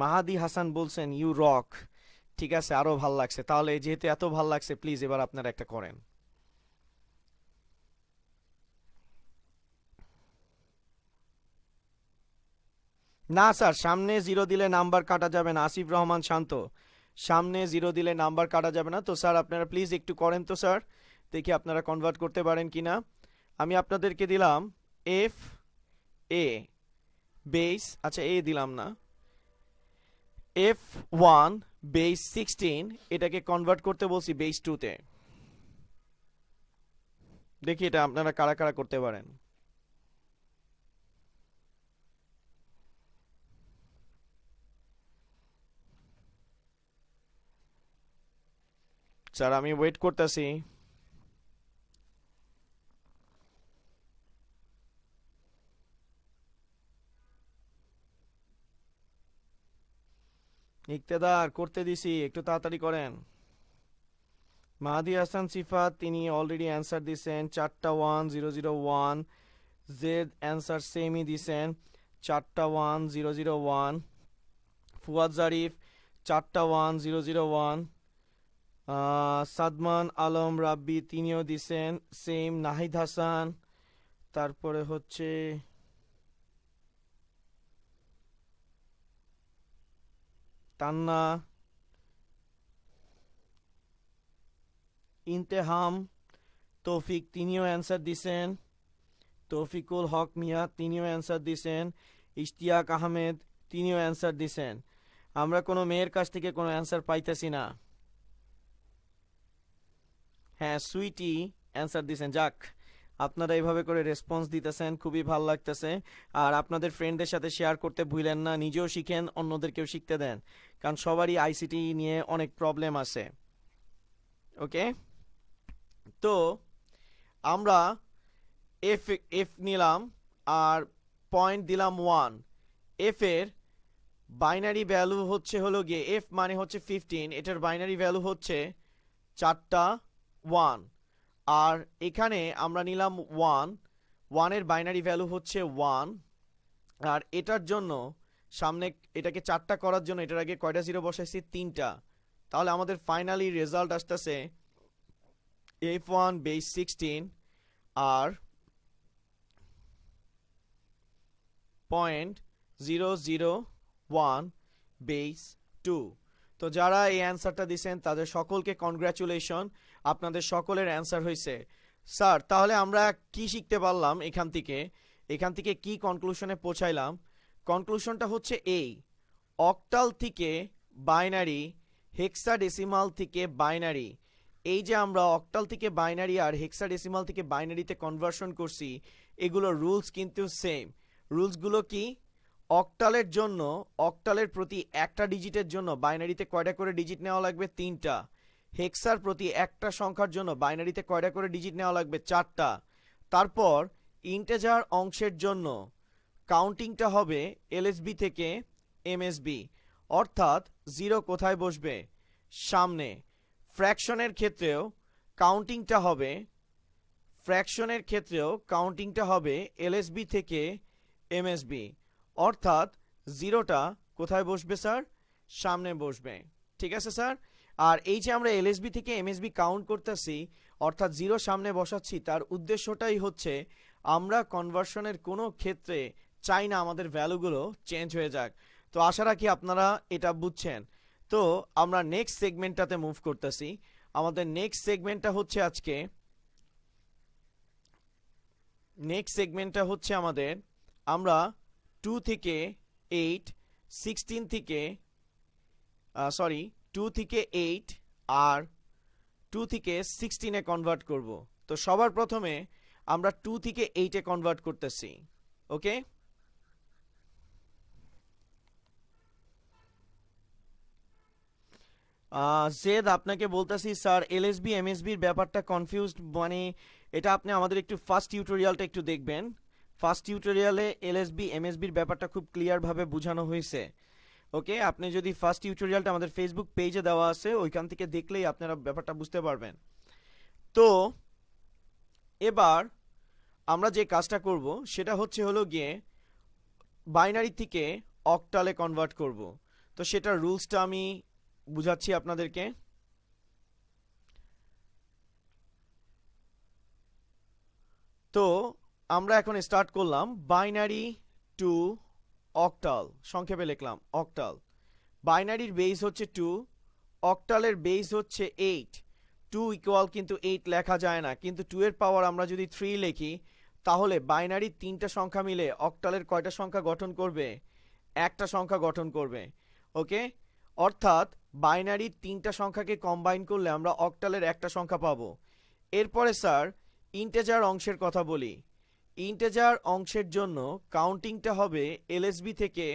মাহাদি হাসান বলছেন ইউ রক, ঠিক আছে আরো ভাল লাগছে। তাহলে যেহেতু এত ভাল লাগছে প্লিজ এবার আপনারা একটা করেন। না স্যার, সামনে জিরো দিলে নাম্বার কাটা যাবে না। আসিফ রহমান শান্ত, সামনে জিরো দিলে নাম্বার কাটা যাবে না। তো স্যার আপনারা প্লিজ একটু করেন তো স্যার, দেখি আপনারা কনভার্ট করতে পারেন কিনা। আমি আপনাদেরকে দিলাম এফ এ বেস, আচ্ছা এ দিলাম না, F1 বেস 16 এটাকে কনভার্ট করতে বলছি বেস 2 তে। দেখি এটা আপনারা কারা কারা করতে পারেন। স্যার আমি ওয়েট করতেছি। ইকতেদার করতে দিছি, একটু তাড়াতাড়ি করেন। মাহাদি হাসান সিফাত তিনি অলরেডি অ্যান্সার দিছেন 4টা 1 0 0 1। জেড অ্যান্সার সেমই দিছেন 4টা 1 0 0 1। ফুয়াদ জারিফ 4টা 1 0 0 1। সাদমান আলম রাব্বি তিনিও দিছেন সেম। নাহিদ হাসান, তারপরে হচ্ছে তান্না, ইন্তেহাম, তৌফিক তিনিও অ্যান্সার দিছেন, তৌফিকুল হক মিয়া তিনিও অ্যান্সার দিছেন, ইশতিয়াক আহমেদ তিনিও অ্যান্সার দিছেন। আমরা কোনো মেয়ের কাছ থেকে কোনো অ্যান্সার পাইতেছি না। হ্যাঁ, সুইটি অ্যান্সার দিছেন। যাক, আপনারা এইভাবে করে রেসপন্স দিতেছেন, খুবই ভালো লাগতেছে। আর আপনাদের ফ্রেন্ডদের সাথে শেয়ার করতে ভুলেন না, নিজেও শিখেন, অন্যদেরকেও শিখতে দেন, কারণ সবারই আইসিটি নিয়ে অনেক প্রবলেম আছে। ওকে, তো আমরা এফ এফ নিলাম আর পয়েন্ট দিলাম 1। এফ এর বাইনারি ভ্যালু হচ্ছে হলো গিয়ে, এফ মানে হচ্ছে 15, এটার বাইনারি ভ্যালু হচ্ছে 4টা 1। আর এখানে আমরা নিলাম 1 এর বাইনারি ভ্যালু হচ্ছে 1। আর এটার জন্য সামনে এটাকে 4টা করার জন্য এটার আগে কয়টা জিরো বসাইছি? 3টা। তাহলে আমাদের ফাইনালি রেজাল্ট আসতেছে f1 বেস 16 আর 0.001 বেস 2। তো যারা এই অ্যান্সারটা দিয়েছেন তাদের সকলকে কনগ্রাচুলেশন, আপনাদের সকলের অ্যান্সার হয়েছে। স্যার, তাহলে আমরা কি শিখতে পারলাম এখান থেকে কি কনক্লুশনে পৌঁছাইলাম? কনক্লুশনটা হচ্ছে এই: অক্টাল থেকে বাইনারি, হেক্সাডেসিমাল থেকে বাইনারি, এই যে আমরা অক্টাল থেকে বাইনারি আর হেক্সাডেসিমাল থেকে বাইনারিতে কনভার্সন করছি, এগুলোর রুলস কিন্তু সেম। রুলসগুলো কি? অক্টালের জন্য, অক্টালের প্রতি একটা ডিজিটের জন্য বাইনারিতে কয়টা করে ডিজিট নেওয়া লাগবে? 3টা। হেক্সার প্রতি একটা সংখ্যার জন্য বাইনারিতে কয়টা করে ডিজিট নেওয়া লাগবে? 4টা। তারপর ইন্টেজার অংশের জন্য কাউন্টিংটা হবে এলএসবি থেকে এমএসবি, অর্থাৎ 0 কোথায় বসবে? সামনে। ফ্র্যাকশনের ক্ষেত্রেও কাউন্টিংটা হবে এলএসবি থেকে এমএসবি, অর্থাৎ 0টা কোথায় বসবে স্যার? সামনে বসবে। ঠিক আছে স্যার? আর এই যে আমরা এলএসবি থেকে এমএসবি কাউন্ট করতেছি, অর্থাৎ 0 সামনে বসাচ্ছি, তার উদ্দেশ্যটাই হচ্ছে আমরা কনভার্সনের কোনো ক্ষেত্রে চাই না আমাদের ভ্যালুগুলো চেঞ্জ হয়ে যাক। তো আশা রাখি আপনারা এটা বুঝছেন। তো আমরা নেক্সট সেগমেন্টটাতে মুভ করতেছি। আমাদের নেক্সট সেগমেন্টটা হচ্ছে আমাদের আমরা 2 থেকে 8, 16 থেকে 2 থেকে 8 আর 2 থেকে 16 এ কনভার্ট করব। তো সবার প্রথমে আমরা 2 থেকে 8 এ কনভার্ট করতেছি। ওকে, জেদ আপনাকে বলতেছি স্যার, এলএসবি এমএসবির ব্যাপারটা কনফিউজড, মানে এটা আপনি আমাদের একটু ফার্স্ট টিউটোরিয়ালটা একটু দেখবেন। ফার্স্ট টিউটোরিয়ালে এলএসবি এমএসবির ব্যাপারটা খুব ক্লিয়ারভাবে বোঝানো হয়েছে। ওকে, আপনি যদি ফার্স্ট টিউটোরিয়ালটা আমাদের ফেসবুক পেজে দেওয়া আছে, ওইখান থেকে দেখলেই আপনারা ব্যাপারটা বুঝতে পারবেন। তো এবার আমরা যে কাজটা করব সেটা হচ্ছে হলো গিয়ে বাইনারি থেকে অক্টালে কনভার্ট করব। তো সেটার রুলসটা আমি বুঝাচ্ছি আপনাদেরকে। তো আমরা এখন স্টার্ট করলাম বাইনারি টু অক্টাল, সংক্ষেপে লিখলাম অক্টাল। বাইনারির বেস হচ্ছে 2, অক্টালের বেস হচ্ছে 8। 2 ইকুয়াল কিন্তু 8 লেখা যায় না, কিন্তু 2 এর পাওয়ার আমরা যদি 3 লিখি তাহলে বাইনারি 3টা সংখ্যা মিলে অক্টালের কয়টা সংখ্যা গঠন করবে? একটা সংখ্যা গঠন করবে। ওকে, অর্থাৎ বাইনারি 3টা সংখ্যাকে কম্বাইন করলে আমরা অক্টালের একটা সংখ্যা পাবো। এরপরে স্যার ইন্টেজার অংশের কথা বলি। ইন্টেজার অংশের জন্য কাউন্টিংটা হবে এলএসবি থেকে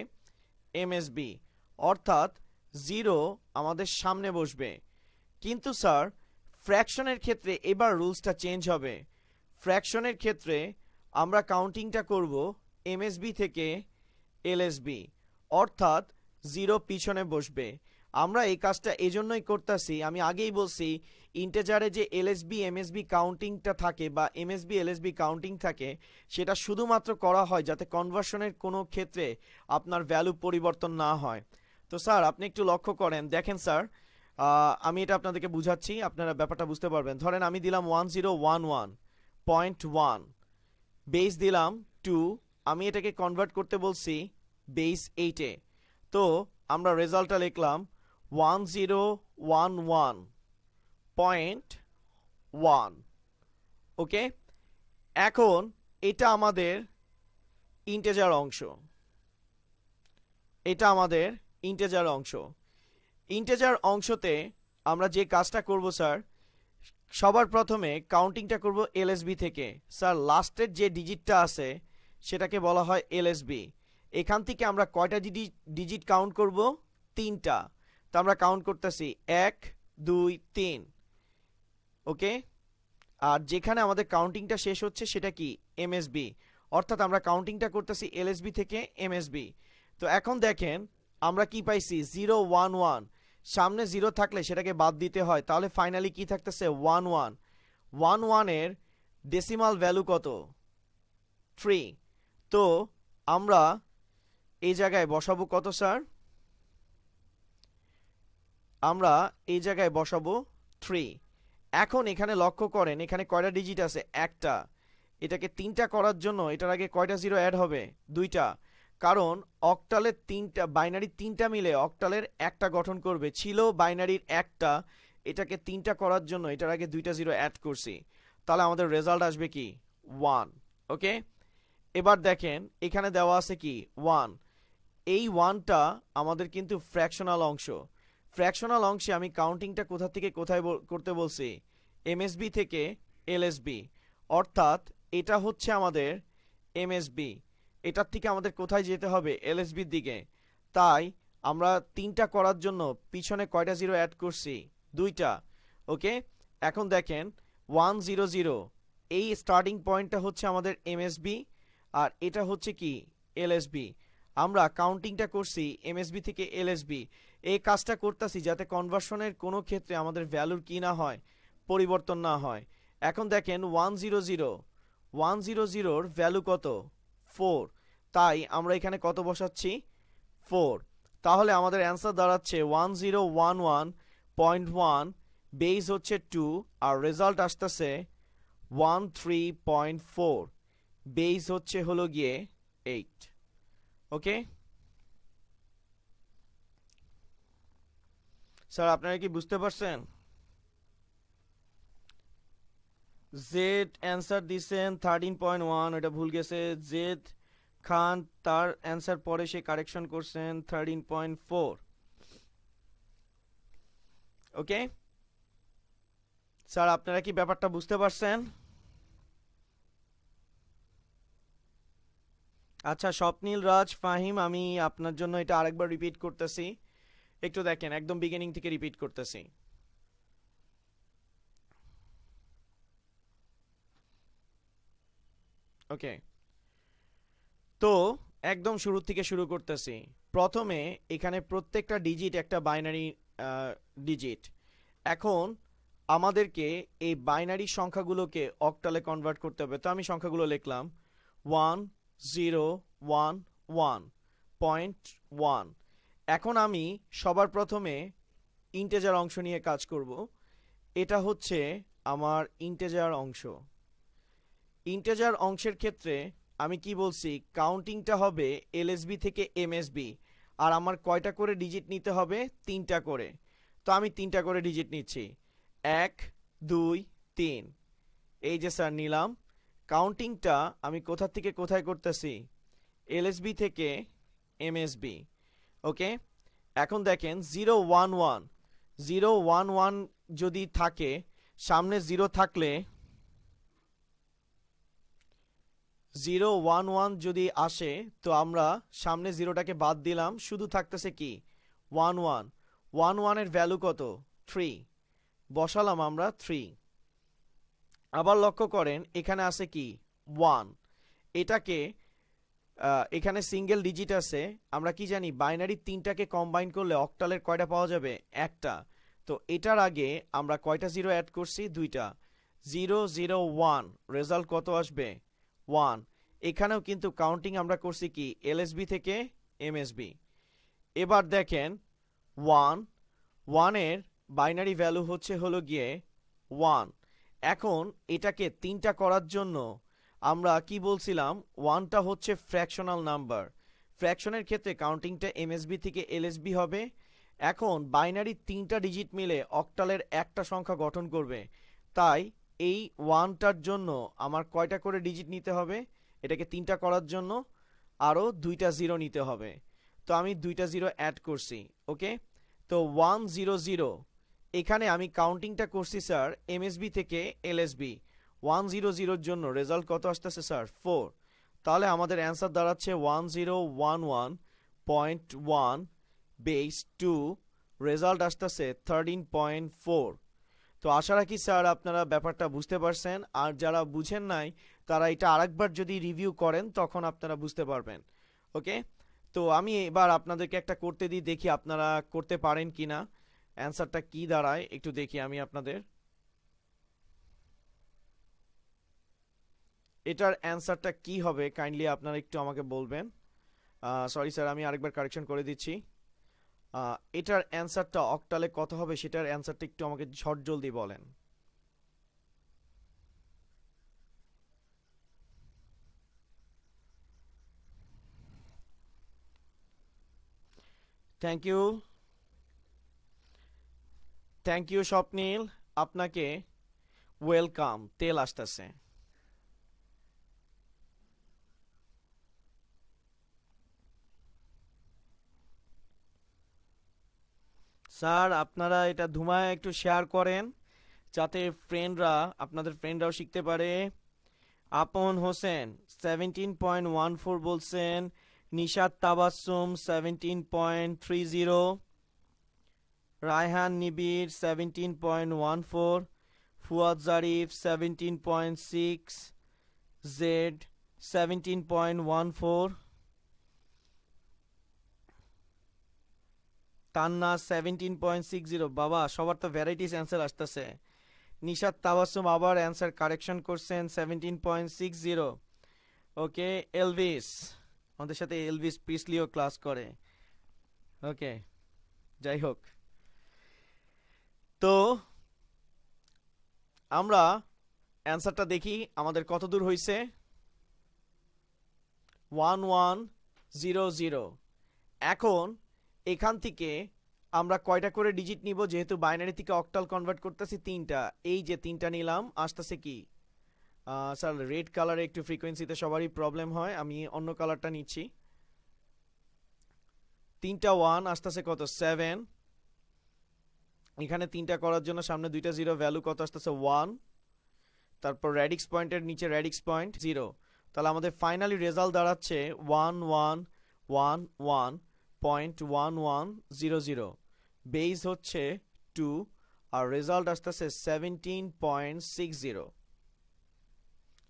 এমএসবি, অর্থাৎ 0 আমাদের সামনে বসবে। কিন্তু স্যার ফ্র্যাকশনের ক্ষেত্রে এবার রুলসটা চেঞ্জ হবে। ফ্র্যাকশনের ক্ষেত্রে আমরা কাউন্টিংটা করব এমএসবি থেকে এলএসবি, অর্থাৎ 0 পিছনে বসবে। আমরা এই কাজটা এজন্যই করতেছি, আমি আগেই বলছি, ইন্টেজারে যে এলএসবি এমএসবি কাউন্টিংটা থাকে বা এমএসবি এলএসবি কাউন্টিং থাকে, সেটা শুধুমাত্র করা হয় যাতে কনভার্সনের কোনো ক্ষেত্রে আপনার ভ্যালু পরিবর্তন না হয়। তো স্যার আপনি একটু লক্ষ্য করেন, দেখেন স্যার, আমি এটা আপনাদেরকে বুঝাচ্ছি, আপনারা ব্যাপারটা বুঝতে পারবেন। ধরেন আমি দিলাম 1011.1, বেস দিলাম 2, আমি এটাকে কনভার্ট করতে বলছি বেস 8-এ। তো আমরা রেজাল্টটা লিখলাম 1011.1। ওকে, এখন এটা আমাদের ইন্টিজার অংশ, এটা আমাদের ইন্টিজার অংশ। ইন্টিজার অংশতে আমরা যে কাজটা করব স্যার, সবার প্রথমে কাউন্টিংটা করব এলএসবি থেকে। স্যার লাস্টের যে ডিজিটটা আছে সেটাকে বলা হয় এলএসবি। এখান থেকে আমরা কয়টা ডিজিট কাউন্ট করব? 3টা। তো আমরা কাউন্ট করতেছি 1 2 3। ওকে, আর যেখানে আমাদের কাউন্টিংটা শেষ হচ্ছে সেটা কি? এমএসবি। অর্থাৎ আমরা কাউন্টিংটা করতেছি এলএসবি থেকে এমএসবি। তো এখন দেখেন আমরা কি পাইছি? 0 1 1। সামনে 0 থাকলে সেটাকে বাদ দিতে হয়, তাহলে ফাইনালি কি থাকতেছে? 1 1। 1 1 এর ডেসিমাল ভ্যালু কত? 3। তো আমরা এই জায়গায় বসাবো কত স্যার? আমরা এই জায়গায় বসাবো 3। এখন এখানে লক্ষ্য করেন এখানে কয়টা ডিজিট আছে? একটা। এটাকে 3টা করার জন্য এটার আগে কয়টা জিরো অ্যাড হবে? 2টা। কারণ অক্টালের 3টা বাইনারি 3টা মিলে অক্টালের একটা গঠন করবে। ছিল বাইনারির একটা, এটাকে 3টা করার জন্য এটার আগে 2টা জিরো অ্যাড করছি, তাহলে আমাদের রেজাল্ট আসবে কি? 1। ওকে, এবার দেখেন এখানে দেওয়া আছে কি? 1। এই 1টা আমাদের কিন্তু ফ্র্যাকশনাল অংশ। ফ্র্যাকশনাল অংশে আমি কাউন্টিংটা কোথা থেকে কোথায় করতে বলছি? এমএসবি থেকে এলএসবি। অর্থাৎ এটা হচ্ছে আমাদের এমএসবি, এটার থেকে আমাদের কোথায় যেতে হবে? এলএসবির দিকে। তাই আমরা 3টা করার জন্য পিছনে কয়টা জিরো অ্যাড করছি? 2টা। ওকে, এখন দেখেন 1 0 0, এই স্টার্টিং পয়েন্টটা হচ্ছে আমাদের এমএসবি, আর এটা হচ্ছে কি? এলএসবি। আমরা কাউন্টিংটা করছি এমএসবি থেকে এলএসবি। এই কাজটা করতেছি যাতে কনভার্সনের কোনো ক্ষেত্রে আমাদের ভ্যালুর কি না হয়? পরিবর্তন না হয়। এখন দেখেন 1 0 0, 1 0 0 ভ্যালু কত? 4। তাই আমরা এখানে কত বসাচ্ছি? 4। তাহলে আমাদের অ্যান্সার দাঁড়াচ্ছে 1011.1, বেস হচ্ছে 2, আর রেজাল্ট আসতেছে 13.4, বেস হচ্ছে হলো গিয়ে 8। ওকে স্যার, আপনারা কি বুঝতে পারছেন? জেড অ্যান্সার দিছেন 13.1, এটা ভুল গেছে। জেড খান তার অ্যান্সার পরে সে কারেকশন করছেন 13.4। ওকে স্যার, আপনারা কি ব্যাপারটা বুঝতে পারছেন? আচ্ছা স্বপ্নীল রাজ ফাহিম, আমি আপনার জন্য এটা আরেকবার রিপিট করতেছি, একটু দেখেন একদম বিগিনিং থেকে রিপিট করতেছি। ওকে, তো একদম শুরু থেকে শুরু করতেছি। প্রথমে এখানে প্রত্যেকটা ডিজিট একটা বাইনারি ডিজিট। এখন আমাদেরকে এই বাইনারি সংখ্যাগুলোকে অক্টালে কনভার্ট করতে হবে। তো আমি সংখ্যাগুলো লিখলাম 1011.1। এখন আমি সবার প্রথমে ইন্টিজার অংশ নিয়ে কাজ করব। এটা হচ্ছে আমার ইন্টিজার অংশ। ইন্টিজার অংশের ক্ষেত্রে আমি কি বলছি? কাউন্টিংটা হবে এলএসবি থেকে এমএসবি, আর আমার কয়টা করে ডিজিট নিতে হবে? 3টা করে। তো আমি 3টা করে ডিজিট নিচ্ছি, 1 2 3। এই যে স্যার নিলাম। কাউন্টিংটা আমি কোথা থেকে কোথায় করতেছি? এলএসবি থেকে এমএসবি। ওকে, এখন দেখেন 0 1 1, 0 1 1 যদি থাকে, সামনে 0 থাকলে 0 1 1 যদি আসে, তো আমরা সামনে 0টাকে বাদ দিলাম, শুধু থাকতেছে কি? 1 1। 1 1 এর ভ্যালু কত? 3, বসালাম আমরা 3। আবার লক্ষ্য করেন এখানে আছে কি? 1। এটাকে এখানে সিঙ্গেল ডিজিট আছে, আমরা কি জানি? বাইনারি 3টাকে কম্বাইন করলে অক্টালের কয়টা পাওয়া যাবে? একটা। তো এটার আগে আমরা কয়টা জিরো অ্যাড করছি? 2টা। 0 0 1, রেজাল্ট কত আসবে? 1। এখানেও কিন্তু কাউন্টিং আমরা করছি কি? এলএসবি থেকে এমএসবি। এবার দেখেন 1 1 এর বাইনারি ভ্যালু হচ্ছে হলো গিয়ে 1। এখন এটাকে 3টা করার জন্য আমরা কি বলছিলাম? 1টা হচ্ছে ফ্র্যাকশনাল নাম্বার। ফ্র্যাকশনের ক্ষেত্রে কাউন্টিংটা এমএসবি থেকে এলএসবি হবে। এখন বাইনারি 3টা ডিজিট মিলে অক্টালের একটা সংখ্যা গঠন করবে, তাই এই 1টার জন্য আমার কয়টা করে ডিজিট নিতে হবে? এটাকে 3টা করার জন্য আরও 2টা 0 নিতে হবে। তো আমি 2টা 0 অ্যাড করছি। ওকে, তো 100, এখানে আমি কাউন্টিংটা করছি স্যার এমএসবি থেকে এলএসবি। 100-র জন্য রেজাল্ট কত আসতেছে স্যার? 4। তাহলে আমাদের অ্যান্সার দাঁড়াচ্ছে 1011.1 বেস 2, রেজাল্ট আসতেছে 13.4। তো আশা রাখি স্যার আপনারা ব্যাপারটা বুঝতে পারছেন, আর যারা বুঝেন নাই তারা এটা আরেকবার যদি রিভিউ করেন তখন আপনারা বুঝতে পারবেন। ওকে, তো আমি এবার আপনাদেরকে একটা করতে দিই, দেখি আপনারা করতে পারেন কিনা। অ্যান্সারটা কি দাঁড়ায় একটু দেখি আমি আপনাদের। এটার অ্যান্সারটা কি হবে কাইন্ডলি আপনারা একটু আমাকে বলবেন। সরি স্যার, আমি আরেকবার কারেকশন করে দিচ্ছি। এটার অ্যান্সারটা অক্টালে কত হবে সেটার অ্যান্সারটা একটু আমাকে ঝট জলদি বলেন। থ্যাংক ইউ, থ্যাংক ইউ স্বপ্নীল, আপনাকে ওয়েলকাম। তেল আসতেছে। স্যার আপনারা এটা ধুমায় একটু শেয়ার করেন যাতে আপনাদের ফ্রেন্ডরাও শিখতে পারে। আপন হোসেন 17.14 বলছেন, নিশাত তাবাসসুম 17.30, রায়হান নিবির 17.14, ফুয়াদ জারিফ 17.6, জেড 17.14, তান্না 17.60। বাবা সবার তো ভ্যারাইটিস অ্যান্সার আসতেছে। নিশাত তাবাসসুম আবার অ্যান্সার কারেকশন করছেন 17.60। ওকে, এলভিস, আমাদের সাথে এলভিস প্রিসলিও ক্লাস করে। ওকে, যাই হোক, তো আমরা অ্যান্সারটা দেখি আমাদের কত দূর হয়েছে। 1100। এখন এখান থেকে আমরা কয়টা করে ডিজিট নিব? যেহেতু বাইনারি থেকে অক্টাল কনভার্ট করতেছি 3টা, এই যে 3টা নিলাম, আসতেছে কি স্যার রেড কালারে একটু ফ্রিকোয়েন্সিতে সবারই প্রবলেম হয়, আমি অন্য কালারটা নিচ্ছি। 3টা 1 আসতেছে কত? 7। এখানে 3টা করার জন্য সামনে 2টা 0, ভ্যালু কত আসতেছে? 1। তারপর রেডিক্স পয়েন্টের নিচে রেডিক্স পয়েন্ট 0। তাহলে আমাদের ফাইনালি রেজাল্ট দাঁড়াচ্ছে 1111.1100, বেস হচ্ছে 2, আর রেজাল্ট আসতেছে 17.60।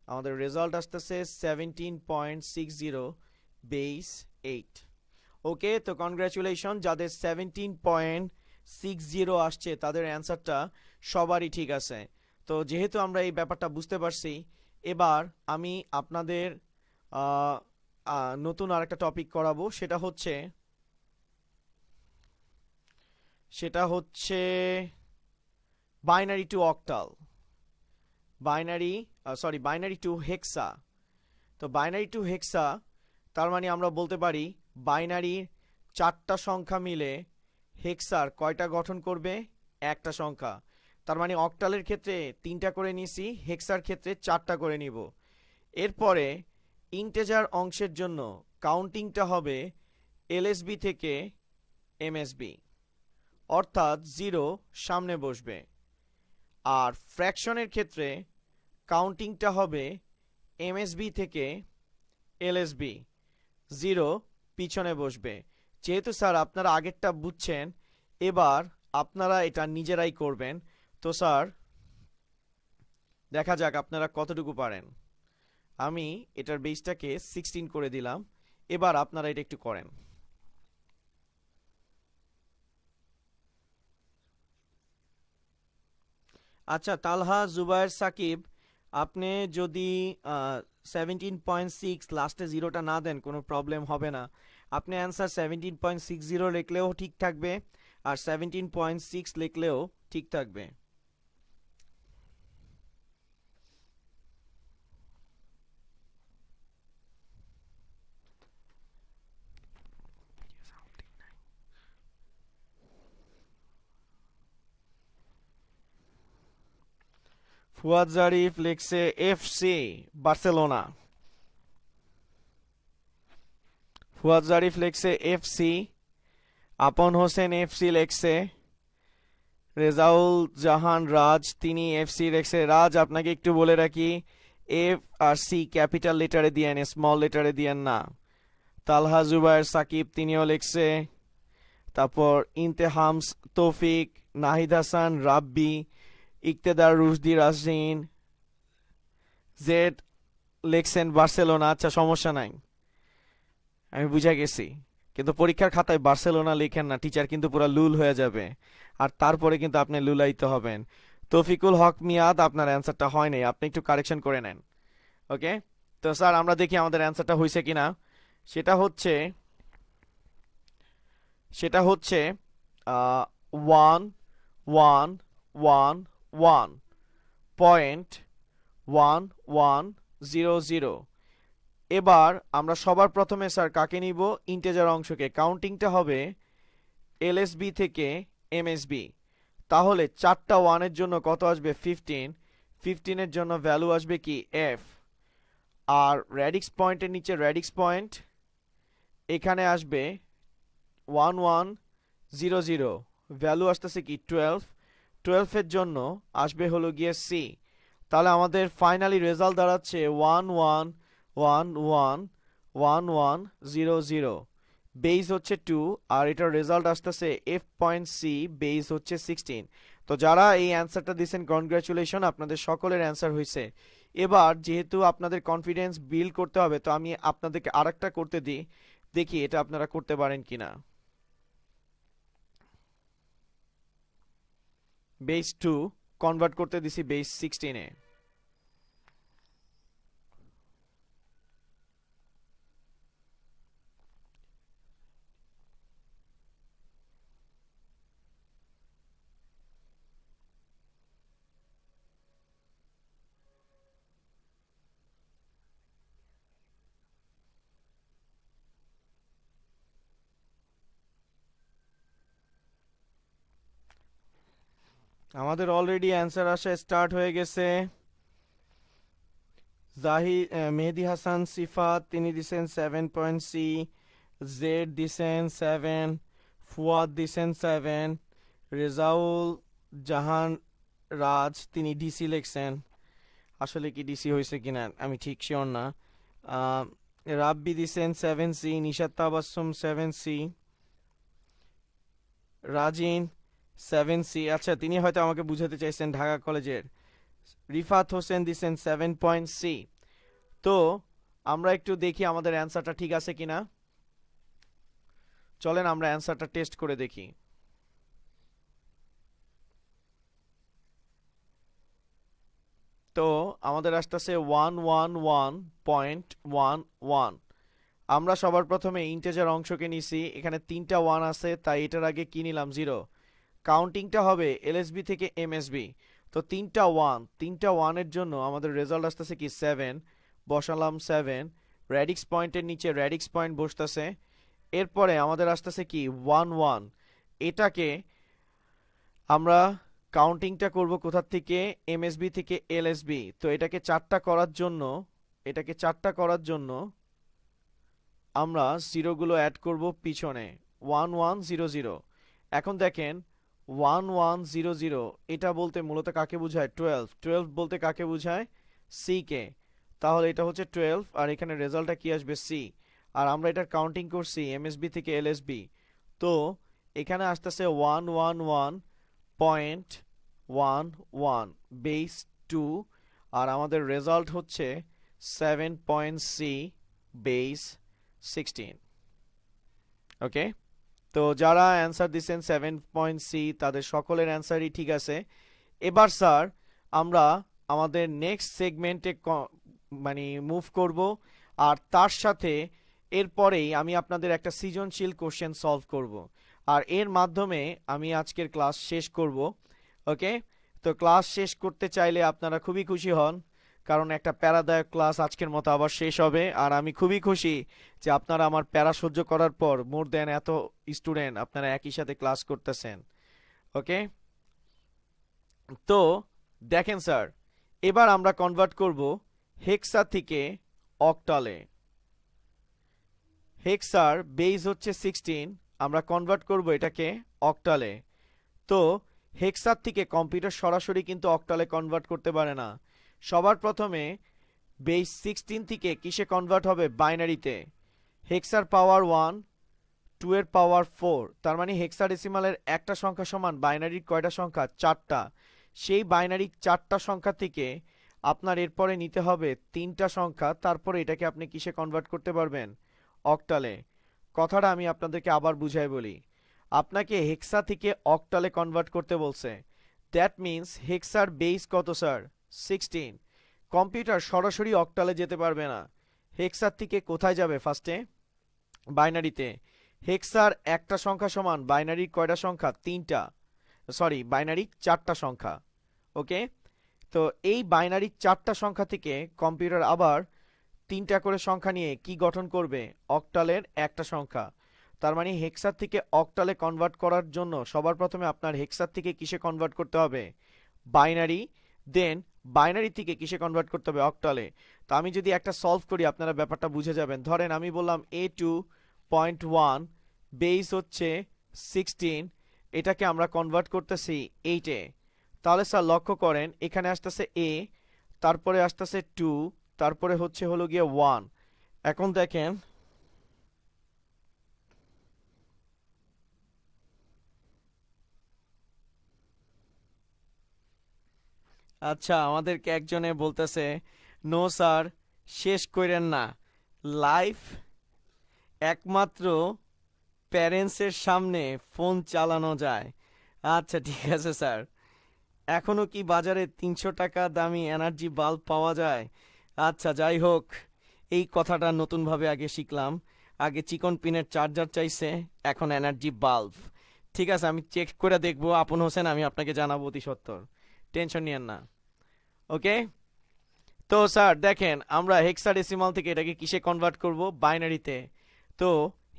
আমাদের রেজাল্ট আসতেছে 17.60, বেস 8। ওকে, তো কনগ্রাচুলেশন, যাদের 17.60 আসছে তাদের অ্যান্সারটা সবারই ঠিক আছে। তো যেহেতু আমরা এই ব্যাপারটা বুঝতে পারছি, এবার আমি আপনাদের নতুন আরেকটা টপিক করাবো, সেটা হচ্ছে binary to octal, binary to hexa. তো বাইনারি টু হেক্সা তার মানে আমরা বলতে পারি বাইনারির 4টা সংখ্যা মিলে হেক্সার কয়টা গঠন করবে? একটা সংখ্যা। তার মানে অক্টালের ক্ষেত্রে 3টা করে নিছি, হেক্সার ক্ষেত্রে 4টা করে নিব। এরপরে ইন্টেজার অংশের জন্য কাউন্টিংটা হবে এলএসবি থেকে এমএসবি, অর্থাৎ 0 সামনে বসবে। আর ফ্র্যাকশনের ক্ষেত্রে কাউন্টিংটা হবে এমএসবি থেকে এলএসবি, 0 পিছনে বসবে। যেহেতু স্যার আপনারা আগেরটা বুঝছেন, এবার আপনারা এটা নিজেরাই করবেন। তো স্যার দেখা যাক আপনারা কতটুকু পারেন। আমি এটার বেসটাকে 16 করে দিলাম, এবার আপনারা এটা একটু করেন। আচ্ছা, তালহা জুবায়ের সাকিব, আপনি যদি 17.6 লাস্টে 0টা না দেন কোনো প্রবলেম হবে না। আপনি অ্যান্সার 17.60 লিখলেও ঠিক থাকবে, আর 17.6 লিখলেও ঠিক থাকবে। ফুয়াদ জারিফ লিখছে এফসি বার্সেলোনা। ফুয়াদ জারিফ লিখছে এফসি। আপন হোসেন এফসি লিখছে। রেজাউল জাহান রাজ তিনি এফসি লিখছে। রাজ আপনাকে একটু বলে রাখি, এফ আর সি ক্যাপিটাল লেটারে দিয়েন, স্মল লেটারে দিয়েন না। তালহা জুবায়ের সাকিব তিনিও লিখছে। তারপর ইন্তেহামস তৌফিক, নাহিদ হাসান রাব্বি, ইকতেদার রুশদি রাজদিন, জেড লিখছেন বার্সেলোনা। আচ্ছা সমস্যা নাই, আমি বুঝে গেছি, কিন্তু পরীক্ষার খাতায় বার্সেলোনা লিখেন না, টিচার কিন্তু পুরো লুল হয়ে যাবে, আর তারপরে কিন্তু আপনি লুলাইতে হবেন। তৌফিকুল হক মিয়াদ আপনার অ্যান্সারটা হয় নাই, আপনি একটু কারেকশন করে নেন। ওকে, তো স্যার আমরা দেখি আমাদের অ্যান্সারটা হয়েছে কিনা। সেটা হচ্ছে 1111.1100। এবার আমরা সবার প্রথমে স্যার কাকে নিব? ইন্টিজার অংশকে। কাউন্টিংটা হবে এলএসবি থেকে এমএসবি। তাহলে 4টা 1 এর জন্য কত আসবে? 15। 15 এর জন্য ভ্যালু আসবে কি? এফ। আর রেডিক্স পয়েন্টের নিচে রেডিক্স পয়েন্ট, এখানে আসবে 1100, ভ্যালু আসতেছে কি? 12। 12 এর জন্য আসবে হলো গিয়ে সি। তাহলে আমাদের ফাইনালি রেজাল্ট দাঁড়াচ্ছে 11111100। বেস হচ্ছে 2 আর এটার রেজাল্ট আসতেছে এফ পয়েন্ট সি, বেস হচ্ছে 16। তো যারা এই অ্যান্সারটা দিয়েছেন কনগ্রাচুলেশন, আপনাদের সকলের অ্যান্সার হয়েছে। এবার যেহেতু আপনাদের কনফিডেন্স বিল্ড করতে হবে, তো আমি আপনাদেরকে আরেকটা করতে দিই, দেখি এটা আপনারা করতে পারেন কিনা। বেস 2 কনভার্ট করতে দিছি বেস 16-এ। আমাদের অলরেডি অ্যান্সার আসা স্টার্ট হয়ে গেছে। মেহেদি হাসান সিফাত তিনি দিছেন 7.সি, জেড দিছেন 7, ফুয়াদ দিছেন 7, রেজাউল জাহান রাজ তিনি ডিসি লিখছেন। আসলে কি ডিসি হয়েছে কিনা আমি ঠিক শিওর না। রাব্বি দিছেন 7সি, নিশাত তাবাসসুম 7সি, রাজিন 7সি। আচ্ছা তিনি হয়তো আমাকে বুঝাতে চাইছেন ঢাকা কলেজের। রিফাত হোসেন দিছেন 7.সি। তো আমরা একটু দেখি আমাদের অ্যান্সারটা ঠিক আছে কিনা। চলেন আমরা অ্যান্সারটা টেস্ট করে দেখি। তো আমাদের আসতেছে 111.11। আমরা সবার প্রথমে ইন্টিজার অংশকে নিছি, এখানে 3টা 1 আছে, তাই এটার আগে কি নিলাম? 0। কাউন্টিংটা হবে এলএসবি থেকে এমএসবি। তো 3টা 1 এর জন্য আমাদের রেজাল্ট আসতেছে কি? 7। বসালাম 7, রেডিক্স পয়েন্টের নিচে রেডিক্স পয়েন্ট বসতেছে। এরপরে আমাদের আসতেছে কি? 11। এটাকে আমরা কাউন্টিংটা করব কোথা থেকে? এমএসবি থেকে এলএসবি। তো এটাকে 4টা করার জন্য আমরা জিরোগুলো অ্যাড করব পিছনে, 1100। এখন দেখেন 1100 এটা বলতে মূলত কাকে বোঝায়? 12। 12 বলতে কাকে বোঝায়? C K. তাহলে এটা হচ্ছে 12 আর এখানে রেজাল্টটা কি আসবে? সি। আর আমরা এটার কাউন্টিং করছি এমএসবি থেকে এলএসবি। তো এখানে আসতেছে 111.11 বেস 2 আর আমাদের রেজাল্ট হচ্ছে 7.সি বেস 16। ওকে, তো যারা অ্যান্সার দিচ্ছেন 7.সি তাদের সকলের অ্যান্সারই ঠিক আছে। এবার স্যার আমরা আমাদের নেক্সট সেগমেন্টে মানে মুভ করব, আর তার সাথে এরপরেই আমি আপনাদের একটা সৃজনশীল কোশ্চেন সলভ করব, আর এর মাধ্যমে আমি আজকের ক্লাস শেষ করব। ওকে, তো ক্লাস শেষ করতে চাইলে আপনারা খুবই খুশি হন, কারণ একটা প্যারাদায়ক ক্লাস আজকের মতো আবার শেষ হবে। আর আমি খুবই খুশি যে আপনারা আমার প্যারা সহ্য করার পর মোর দেন এত স্টুডেন্ট আপনারা একই সাথে ক্লাস করতেছেন। ওকে, তো দেখেন স্যার, এবার আমরা কনভার্ট করব হেক্সা থেকে অক্টালে। হেক্সার বেস হচ্ছে 16, আমরা কনভার্ট করব এটাকে অক্টালে। তো হেক্সার থেকে কম্পিউটার সরাসরি কিন্তু অক্টালে কনভার্ট করতে পারে না। সবার প্রথমে বেস 16 থেকে কিসে কনভার্ট হবে? বাইনারিতে। হেক্সার পাওয়ার 1, 2 এর পাওয়ার 4, তার মানে হেক্সাডেসিমালের একটা সংখ্যা সমান বাইনারির কয়টা সংখ্যা? 4টা। সেই বাইনারি 4টা সংখ্যা থেকে আপনার এরপরে নিতে হবে 3টা সংখ্যা, তারপরে এটাকে আপনি কিসে কনভার্ট করতে পারবেন? অক্টালে। কথাটা আমি আপনাদেরকে আবার বুঝাই বলি। আপনাকে হেক্সা থেকে অক্টালে কনভার্ট করতে বলছে। দ্যাট মিন্স হেক্সার বেস কত স্যার? 16। কম্পিউটার সরাসরি অক্টালে যেতে পারবে না। হেক্সার থেকে কোথায় যাবে? ফার্স্টে বাইনারিতে। হেক্সার একটা সংখ্যা সমান বাইনারির কয়টা সংখ্যা? 3টা। সরি, বাইনারি 4টা সংখ্যা। ওকে, তো এই বাইনারি 4টা সংখ্যা থেকে কম্পিউটার আবার 3টা করে সংখ্যা নিয়ে কি গঠন করবে? অক্টালের একটা সংখ্যা। তার মানে হেক্সার থেকে অক্টালে কনভার্ট করার জন্য সবার প্রথমে আপনার হেক্সার থেকে কিসে কনভার্ট করতে হবে? বাইনারি। দেন বাইনারি থেকে কিসে কনভার্ট করতে হবে? অক্টালে। তো আমি যদি একটা সলভ করি আপনারা ব্যাপারটা বুঝে যাবেন। ধরেন আমি বললাম A2.1 বেস হচ্ছে 16, এটাকে আমরা কনভার্ট করতেছি 8-এ। তাহলে স্যার লক্ষ্য করেন এখানে আসতেছে A, তারপরে আসতেছে 2, তারপরে হলো গিয়ে 1। এখন দেখেন আচ্ছা, আমাদেরকে একজনে বলতেছে নো স্যার শেষ করেন না, লাইফ একমাত্র প্যারেন্টসের সামনে ফোন চালানো যায়। আচ্ছা ঠিক আছে স্যার, এখনো কি বাজারে 300 টাকা দামি এনার্জি বাল্ব পাওয়া যায়? আচ্ছা যাই হোক, এই কথাটা নতুনভাবে আগে শিখলাম। আগে চিকন পিনের চার্জার চাইছে, এখন এনার্জি বাল্ব। ঠিক আছে, আমি চেক করে দেখবো আপন হোসেন, আমি আপনাকে জানাবো অতি সত্বর, টেনশন নিয়েন না। ওকে, তো স্যার দেখেন আমরা হেক্সাডেসিমাল থেকে এটাকে কিসে কনভার্ট করব? বাইনারিতে। তো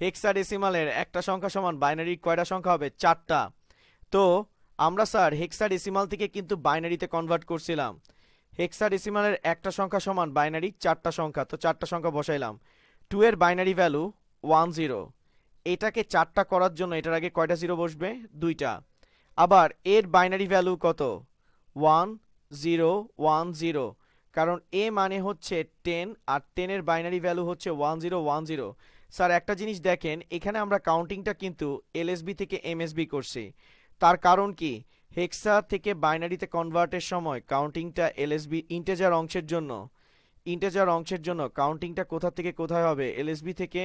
হেক্সাডেসিমালের একটা সংখ্যা সমান বাইনারির কয়টা সংখ্যা হবে? 4টা। তো আমরা স্যার হেক্সাডেসিমাল থেকে কিন্তু বাইনারিতে কনভার্ট করছিলাম। হেক্সাডেসিমালের একটা সংখ্যা সমান বাইনারি 4টা সংখ্যা, তো 4টা সংখ্যা বসাইলাম। 2 এর বাইনারি ভ্যালু 10। এটাকে 4টা করার জন্য এটার আগে কয়টা জিরো বসবে? 2টা। আবার এর বাইনারি ভ্যালু কত? 1010, কারণ এ মানে হচ্ছে 10 আর 10 এর বাইনারি ভ্যালু হচ্ছে 1010। স্যার একটা জিনিস দেখেন, এখানে আমরা কাউন্টিংটা কিন্তু এলএসবি থেকে এমএসবি করছি। তার কারণ কি? হেক্সা থেকে বাইনারিতে কনভার্টের সময় কাউন্টিংটা এলএসবি ইন্টেজার অংশের জন্য কাউন্টিংটা কোথা থেকে কোথায় হবে? এলএসবি থেকে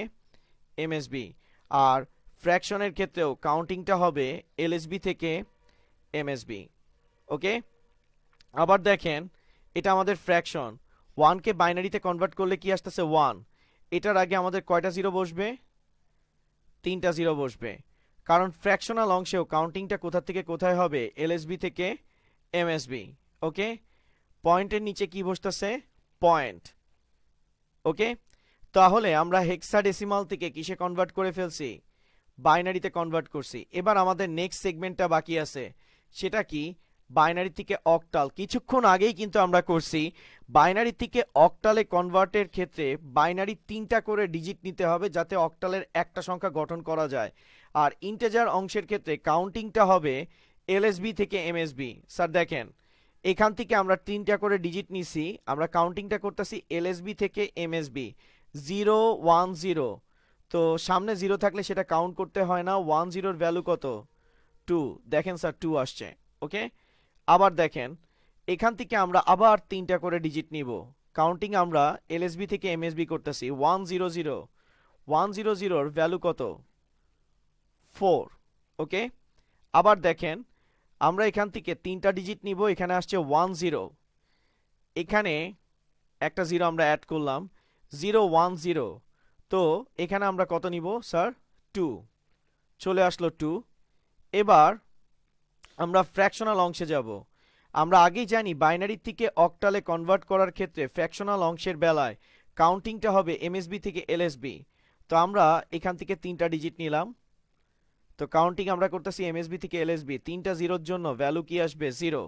এমএসবি। আর ফ্র্যাকশনের ক্ষেত্রেও কাউন্টিংটা হবে এলএসবি থেকে এমএসবি। ওকে, আবার দেখেন এটা আমাদের ফ্র্যাকশন। 1কে বাইনারিতে কনভার্ট করলে কি আসতেছে? 1। এটার আগে আমাদের কয়টা জিরো বসবে? 3টা জিরো বসবে, কারণ ফ্র্যাকশনাল অংশেও কাউন্টিংটা কোথা থেকে কোথায় হবে? এলএসবি থেকে এমএসবি। ওকে, পয়েন্টের নিচে কি বসতেছে? পয়েন্ট। ওকে, তাহলে আমরা হেক্সাডেসিমাল থেকে কিসে কনভার্ট করে ফেলছি? বাইনারিতে কনভার্ট করছি। এবার আমাদের নেক্সট সেগমেন্টটা বাকি আছে, সেটা কি? বাইনারি থেকে অক্টাল। কিছুক্ষণ আগেই কিন্তু আমরা করছি বাইনারি থেকে অক্টালে কনভার্টের ক্ষেত্রে বাইনারি 3টা করে ডিজিট নিতে হবে যাতে অক্টালের একটা সংখ্যা গঠন করা যায়। আর ইন্টেজার অংশের ক্ষেত্রে কাউন্টিংটা হবে এলএসবি থেকে এমএসবি। স্যার দেখেন এখান থেকে আমরা 3টা করে ডিজিট নিছি, আমরা কাউন্টিংটা করতেছি এলএসবি থেকে এমএসবি। 010, তো সামনে 0 থাকলে সেটা কাউন্ট করতে হয় না। 10-এর ভ্যালু কত? 2। দেখেন স্যার 2 আসছে। ওকে, আবার দেখেন এখান থেকে আমরা আবার 3টা করে ডিজিট নিব। কাউন্টিং আমরা এলএসবি থেকে এমএসবি করতেছি। 100-এর ভ্যালু কত? 4। ওকে, আবার দেখেন আমরা এখান থেকে 3টা ডিজিট নিব, এখানে আসছে 10, এখানে একটা 0 আমরা অ্যাড করলাম। 010, তো এখানে আমরা কত নিব স্যার? 2। চলে আসলো 2। এবার আমরা ফ্র্যাকশনাল অংশে যাব। আমরা আগেই জানি বাইনারি থেকে অক্টালে কনভার্ট করার ক্ষেত্রে ফ্র্যাকশনাল অংশের বেলায় কাউন্টিংটা হবে এমএসবি থেকে এলএসবি। তো আমরা এখান থেকে 3টা ডিজিট নিলাম, তো কাউন্টিং আমরা করতেছি এমএসবি থেকে এলএসবি। 3টা জিরোর জন্য ভ্যালু কি আসবে? 0।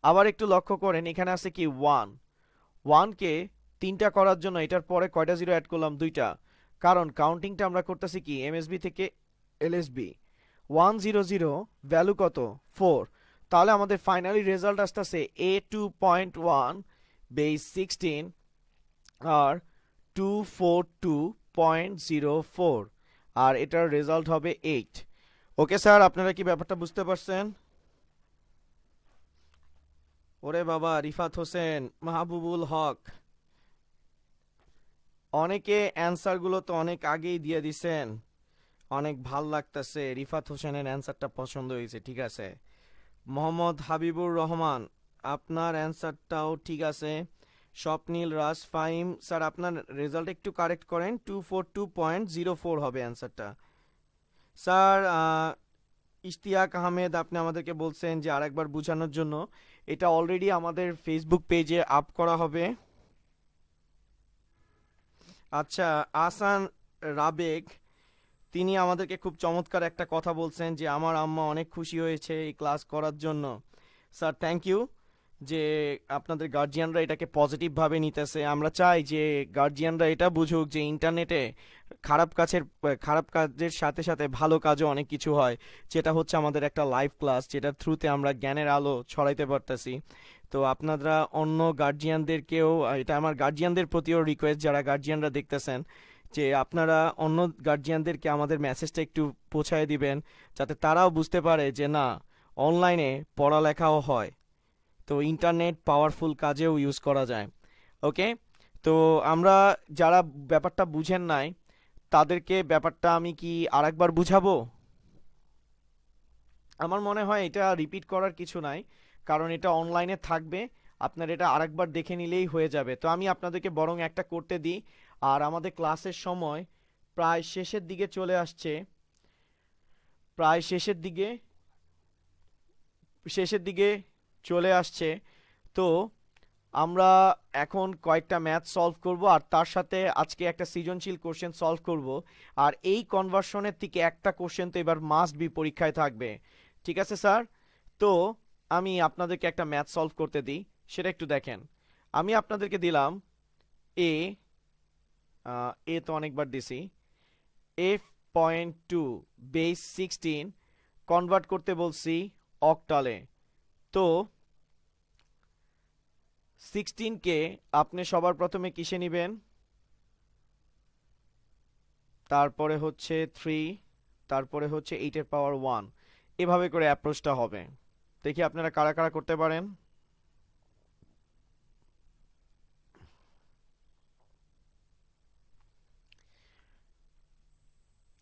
আবার একটু লক্ষ্য করেন এখানে আছে কি 1, 1 কে 3টা করার জন্য এটার পরে কয়টা জিরো অ্যাড করলাম 2টা, কারণ কাউন্টিংটা আমরা করতেছি কি এমএসবি থেকে এলএসবি। 100 ভ্যালু কত 4, তাহলে আমাদের ফাইনালি রেজাল্ট আসতেছে A2.1 বেস 16 আর 242.04, আর এটার রেজাল্ট হবে 8। ওকে স্যার, আপনারা কি ব্যাপারটা বুঝতে পারছেন? ওরে বাবা, রিফাত হোসেন, মাহবুবুল হক, অনেকে অ্যান্সারগুলো তো অনেক আগেই দিয়ে দিছেন, অনেক ভাল লাগতেছে। রিফাত হোসেনের অ্যান্সারটা পছন্দ হয়েছে, ঠিক আছে। মোহাম্মদ হাবিবুর রহমান, আপনার অ্যান্সারটাও ঠিক আছে। স্বপ্নীল রাজ ফাহিম, স্যার আপনার রেজাল্ট একটু কারেক্ট করেন, 242.04 হবে অ্যান্সারটা। স্যার ইশতিয়াক আহমেদ, আপনি আমাদেরকে বলছেন যে আরেকবার বোঝানোর জন্য, এটা অলরেডি আমাদের ফেসবুক পেজে আপ করা হবে। আচ্ছা, আসান রাবেক, তিনি আমাদেরকে খুব চমৎকার একটা কথা বলছেন যে আমার আম্মা অনেক খুশি হয়েছে এই ক্লাস করার জন্য। স্যার থ্যাংক ইউ যে আপনাদের গার্জিয়ানরা এটাকে পজিটিভভাবে নিতেছে। আমরা চাই যে গার্জিয়ানরা এটা বুঝুক যে ইন্টারনেটে খারাপ কাজের সাথে সাথে ভালো কাজও অনেক কিছু হয়, যেটা হচ্ছে আমাদের একটা লাইভ ক্লাস, যেটার থ্রুতে আমরা জ্ঞানের আলো ছড়াইতে পারতেছি। তো আপনারা অন্য গার্জিয়ানদেরকেও, এটা আমার গার্জিয়ানদের প্রতিও রিকোয়েস্ট, যারা গার্জিয়ানরা দেখতেছেন, যে আপনারা অন্য গার্জিয়ানদেরকে আমাদের মেসেজটা একটু পৌঁছায় দিবেন, যাতে তারাও বুঝতে পারে যে না, অনলাইনে পড়ালেখাও হয়, তো ইন্টারনেট পাওয়ারফুল কাজেও ইউজ করা যায়। ওকে, তো আমরা যারা ব্যাপারটা বুঝেন নাই তাদেরকে ব্যাপারটা আমি কি আরেকবার বুঝাবো? আমার মনে হয় এটা রিপিট করার কিছু নাই, কারণ এটা অনলাইনে থাকবে, আপনার এটা আরেকবার দেখে নিলেই হয়ে যাবে। তো আমি আপনাদেরকে বরং একটা করতে দিই। আর আমাদের ক্লাসের সময় প্রায় শেষের দিকে চলে আসছে, প্রায় শেষের দিকে চলে আসছে। তো আমরা এখন কয়েকটা ম্যাথ সলভ করব, আর তার সাথে আজকে একটা সৃজনশীল কোশ্চেন সলভ করব। আর এই কনভার্সনের থেকে একটা কোশ্চেন তো এবার মাস্ট বি পরীক্ষায় থাকবে, ঠিক আছে স্যার? তো আমি আপনাদেরকে একটা ম্যাথ সলভ করতে দিই, সেটা একটু দেখেন। আমি আপনাদেরকে দিলাম এ, এ তো অনেকবার দিছি, F.2 বেস 16 কনভার্ট করতে বলছি অক্টালে। তো 16 কে আপনি সবার প্রথমে কিসে নিবেন, তারপরে হচ্ছে 3, তারপরে হচ্ছে 8 এর পাওয়ার 1, এভাবে করে অ্যাপ্রোচটা হবে। দেখি আপনারা কারা কারা করতে পারেন।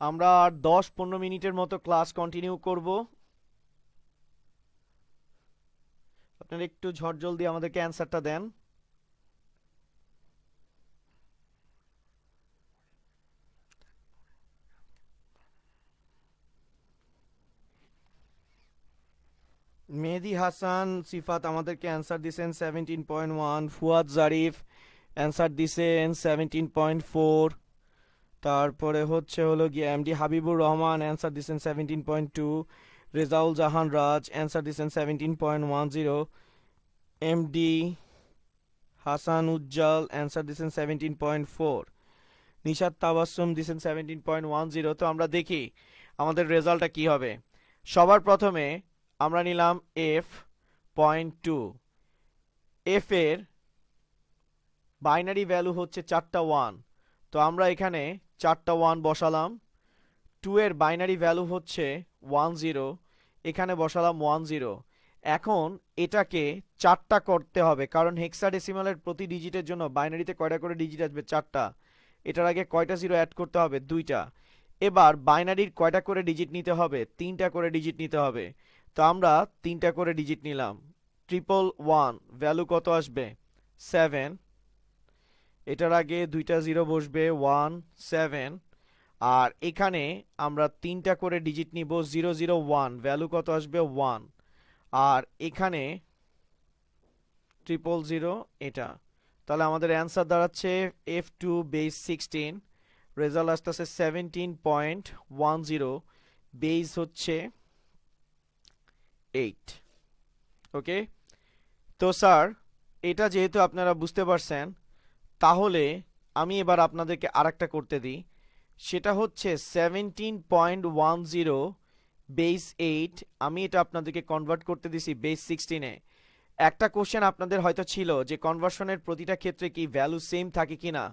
আমরা আর 10-15 মিনিটের মতো ক্লাস কন্টিনিউ করব। আপনারা একটু ঝটজলদি আমাদেরকে অ্যান্সারটা দেন। মেহেদি হাসান সিফাত আমাদেরকে অ্যান্সার দিছেন 17.1, ফুয়াদ জারিফ অ্যান্সার দিছেন 17.4, তারপরে হলো গিয়ে এমডি হাবিবুর রহমান অ্যান্সার দিছেন 17.2, রেজাউল জাহান রাজ অ্যান্সার দিছেন 17.10, এমডি হাসান উজ্জ্বল অ্যান্সার দিছেন 17.4, নিশাত তাবাসসুম দিছেন 17.10। তো আমরা দেখি আমাদের রেজাল্টটা কি হবে। সবার প্রথমে আমরা নিলাম F.2, এফ এর বাইনারি ভ্যালু হচ্ছে 4টা 1, তো আমরা এখানে 4টা 1 বসালাম। 2 এর বাইনারি ভ্যালু হচ্ছে 10, এখানে বসালাম 10। এখন এটাকে 4টা করতে হবে, কারণ হেক্সাডেসিমালের প্রতি ডিজিটের জন্য বাইনারিতে কয়টা করে ডিজিট আসবে 4টা, এটার আগে কয়টা জিরো অ্যাড করতে হবে 2টা। এবার বাইনারির কয়টা করে ডিজিট নিতে হবে, 3টা করে ডিজিট নিতে হবে। তো আমরা 3টা করে ডিজিট নিলাম। 111 ভ্যালু কত আসবে 7, এটার আগে 2টা জিরো বসবে 1 7, আর এখানে আমরা 3টা করে ডিজিট নিব 001 ভ্যালু কত আসবে 1, আর এখানে 000 এটা। তাহলে আমাদের অ্যান্সার দাঁড়াচ্ছে F2 বেস 16, রেজাল্ট আসতেছে 17.10, বেস হচ্ছে 8। ওকে, তো স্যার এটা যেহেতু আপনারা বুঝতে পারছেন, তাহলে আমি এবার আপনাদেরকে আরেকটা করতে দিই। সেটা হচ্ছে 17.10 বেস 8, আমি এটা আপনাদেরকে কনভার্ট করতে দিছি বেস 16-এ। একটা কোশ্চেন আপনাদের হয়তো ছিল যে কনভার্সনের প্রতিটা ক্ষেত্রে কি ভ্যালু সেম থাকে কিনা।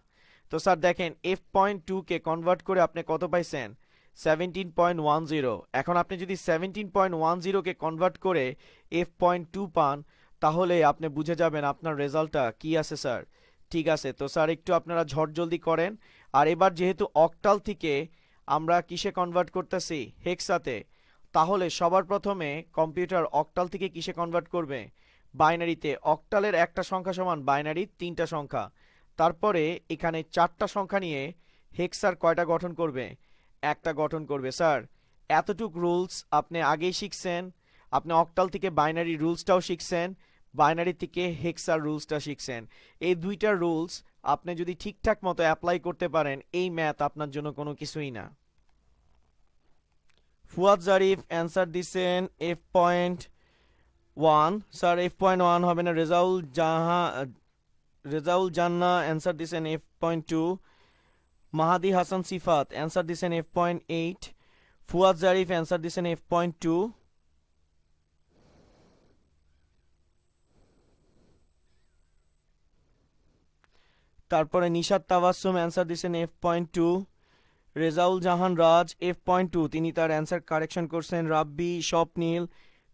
তো স্যার দেখেন f.2 কে কনভার্ট করে আপনি কত পাইছেন? 17.10। এখন আপনি যদি 17.10 কে কনভার্ট করে f.2 পান, তাহলে আপনি বুঝে যাবেন আপনার রেজাল্টটা কি আছে স্যার। ঠিক আছে, তো স্যার একটু আপনারা ঝটজলদি করেন। আর এবার যেহেতু অক্টাল থেকে আমরা কিসে কনভার্ট করতেছি? হেক্সাতে। তাহলে সবার প্রথমে কম্পিউটার অক্টাল থেকে কিসে কনভার্ট করবে? বাইনারিতে। অক্টালের একটা সংখ্যা সমান বাইনারির 3টা সংখ্যা। তারপরে এখানে 4টা সংখ্যা নিয়ে হেক্সার কয়টা গঠন করবে? একটা গঠন করবে। স্যার এতটুক রুলস আপনি আগেই শিখছেন। আপনি অক্টাল থেকে বাইনারি রুলসটাও শিখছেন, বাইনারি থেকে হেক্সার রুলসটা শিখছেন। এই দুইটা রুলস আপনি যদি ঠিকঠাক মতো অ্যাপ্লাই করতে পারেন, এই ম্যাথ আপনার জন্য কোনো কিছুই না। ফুয়াদ জারিফ অ্যান্সার দিছেন f.1। স্যার f.1 হবে না। রেজাউল জান্না অ্যান্সার দিছেন f.2। মাহাদি হাসান সিফাত অ্যান্সার দিছেন f.8। ফুয়াদ জারিফ অ্যান্সার দিছেন f.2। তারপরে নিশাত তাবাসসুম অ্যান্সার দিছেন f.2। রেজাউল জাহান রাজ f.2, তিনি তার অ্যান্সার কারেকশন করছেন। রাব্বি স্বপ্নীল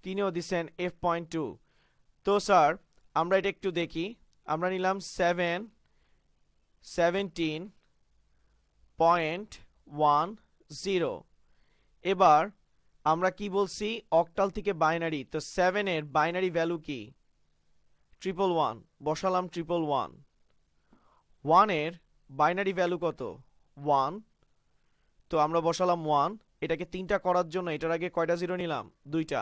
তিনিও দিছেন f.2। তো স্যার আমরা এটা একটু দেখি। আমরা নিলাম 17.10। এবার আমরা কি বলছি? অক্টাল থেকে বাইনারি। তো 7 এর বাইনারি ভ্যালু কি? 111। বসালাম 111। 1 এর বাইনারি ভ্যালু কত? 1। তো আমরা বসালাম 1। এটাকে 3টা করার জন্য এটার আগে কয়টা জিরো নিলাম? 2টা।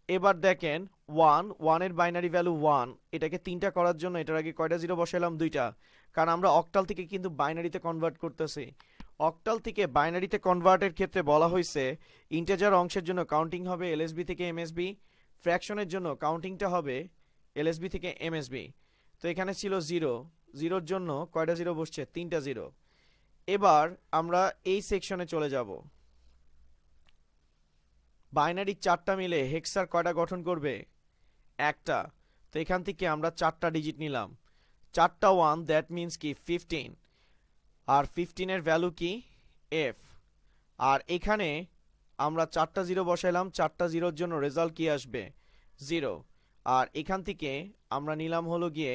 এবার দেখেন 1 এর বাইনারি ভ্যালু 1, এটাকে 3টা করার জন্য এটার আগে কয়টা জিরো বসালাম? 2টা। কারণ আমরা অক্টাল থেকে কিন্তু বাইনারিতে কনভার্ট করতেছি। অক্টাল থেকে বাইনারিতে কনভার্টের ক্ষেত্রে বলা হয়েছে ইন্টিজার অংশের জন্য কাউন্টিং হবে এলএসবি থেকে এমএসবি, ফ্র্যাকশনের জন্য কাউন্টিংটা হবে এলএসবি থেকে এমএসবি। তো এখানে ছিল 0, 0-র জন্য কয়টা জিরো বসছে? 3টা জিরো। এবার আমরা এই সেকশনে চলে যাব। বাইনারি 4টা মিলে হেক্সার কয়টা গঠন করবে? একটা। তো এখান থেকে আমরা 4টা ডিজিট নিলাম। 4টা 1, দ্যাট মিন্স কি 15। আর 15 এর ভ্যালু কি? f। আর এখানে আমরা 4টা জিরো বসাইলাম। 4টা জিরোর জন্য রেজাল্ট কি আসবে? 0। আর এখান থেকে আমরা নিলাম হলো গিয়ে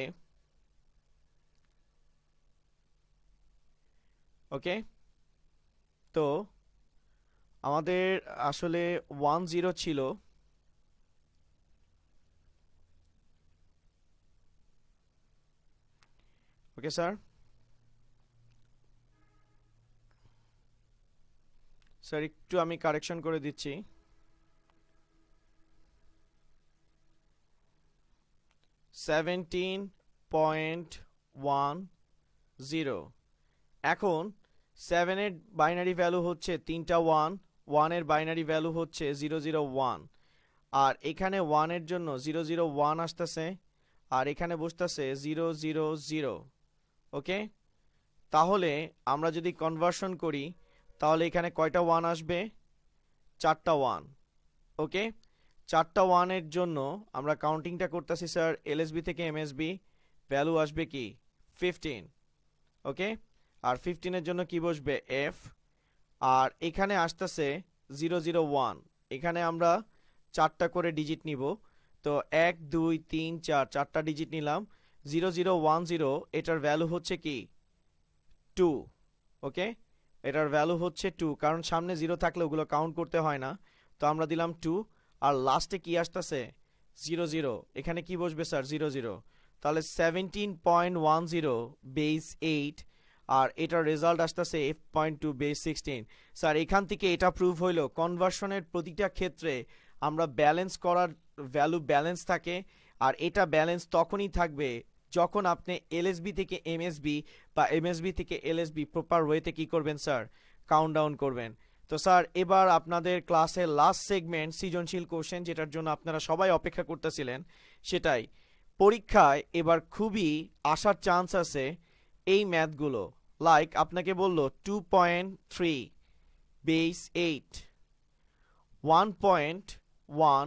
ওকে। তো আমাদের আসলে 10 ছিল। Okay sir. স্যার একটু আমি কারেকশন করে দিচ্ছি। 17.10। এখন 7 এর বাইনারি ভ্যালু হচ্ছে 3টা 1, 1 এর বাইনারি ভ্যালু হচ্ছে 001। আর এখানে 1 এর জন্য 001 আসতেছে, আর এখানে বসতেছে 000। ওকে, তাহলে আমরা যদি কনভার্সন করি তাহলে এখানে কয়টা 1 আসবে? 4টা 1। ওকে, 4টা 1 এর জন্য আমরা কাউন্টিংটা করতেছি স্যার এলএসবি থেকে এমএসবি, ভ্যালু আসবে কি? 15। ওকে, আর 15 এর জন্য কি বসবে? f। আর এখানে আসতেছে 001। এখানে আমরা 4টা করে ডিজিট নিব। তো 1 2 3 4, 4টা ডিজিট নিলাম। 0010 এটার ভ্যালু হচ্ছে কি? 2। ওকে, এটার ভ্যালু হচ্ছে 2, কারণ সামনে 0 থাকলে ওগুলো কাউন্ট করতে হয় না। তো আমরা দিলাম 2। আর লাস্টে কি আসতেছে? 00। এখানে কি বসবে স্যার? 00। তাহলে 17.10 বেস 8, আর এটার রেজাল্ট আসতেছে f.2 বেস 16। স্যার এখান থেকে এটা প্রুভ হইলো কনভার্সনের প্রতিটা ক্ষেত্রে আমরা ব্যালেন্স করার ভ্যালু ব্যালেন্স থাকে। আর এটা ব্যালেন্স তখনই থাকবে যখন আপনি এলএসবি থেকে এমএসবি বা এমএসবি থেকে এলএসবি প্রপার ওয়েতে কি করবেন স্যার? কাউন্ট ডাউন করবেন। তো স্যার এবার আপনাদের ক্লাসের লাস্ট সেগমেন্ট সৃজনশীল কোশ্চেন, যেটার জন্য আপনারা সবাই অপেক্ষা করতেছিলেন, সেটাই পরীক্ষায় এবার খুবই আসার চান্স আছে এই ম্যাথগুলো। লাইক আপনাকে বলল 2.3 বেস 8, 1.1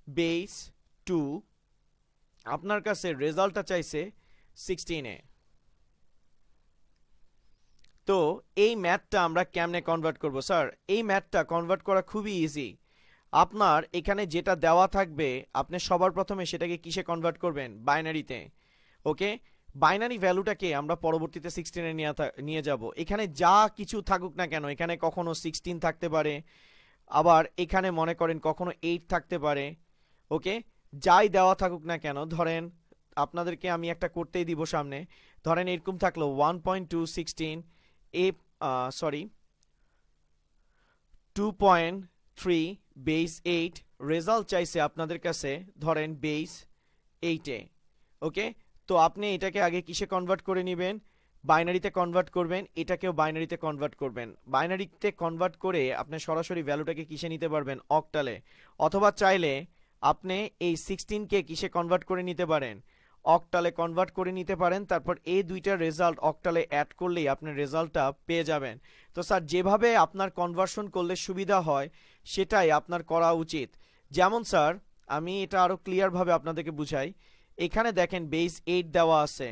বেস 2, আপনার কাছে রেজাল্টটা চাইছে 16-এ। তো এই ম্যাথটা আমরা কেমনে কনভার্ট করব স্যার? এই ম্যাথটা কনভার্ট করা খুবই ইজি। আপনার এখানে যেটা দেওয়া থাকবে আপনি সবার প্রথমে সেটাকে কিসে কনভার্ট করবেন? বাইনারিতে। ওকে, বাইনারি ভ্যালুটাকে আমরা পরবর্তীতে 16-এ নিয়ে যাব। এখানে যা কিছু থাকুক না কেন, এখানে কখনো 16 থাকতে পারে, আবার এখানে মনে করেন কখনো 8 থাকতে পারে। ওকে, যাই দেওয়া থাকুক না কেন, ধরেন আপনাদেরকে আমি একটা করতেই দিব সামনে। ধরেন এরকম থাকলো 1.216 এ সরি 2.3 বেস 8, রেজাল্ট চাইছে আপনাদের কাছে ধরেন বেস 8-এ। ওকে, তো আপনি এটাকে আগে কিসে কনভার্ট করে নেবেন? বাইনারিতে কনভার্ট করবেন, এটাকেও বাইনারিতে কনভার্ট করবেন। বাইনারিতে কনভার্ট করে আপনি সরাসরি ভ্যালুটাকে কিসে নিতে পারবেন? অক্টালে। অথবা চাইলে আপনি এই 16কে কিসে কনভার্ট করে নিতে পারেন? অক্টালে কনভার্ট করে নিতে পারেন। তারপর এই দুইটা রেজাল্ট অক্টালে অ্যাড করলেই আপনি রেজাল্টটা পেয়ে যাবেন। তো স্যার যেভাবে আপনার কনভার্সন করলে সুবিধা হয় সেটাই আপনার করা উচিত। যেমন স্যার আমি এটা আরো ক্লিয়ারভাবে আপনাদেরকে বুঝাই। এখানে দেখেন বেস 8 দেওয়া আছে,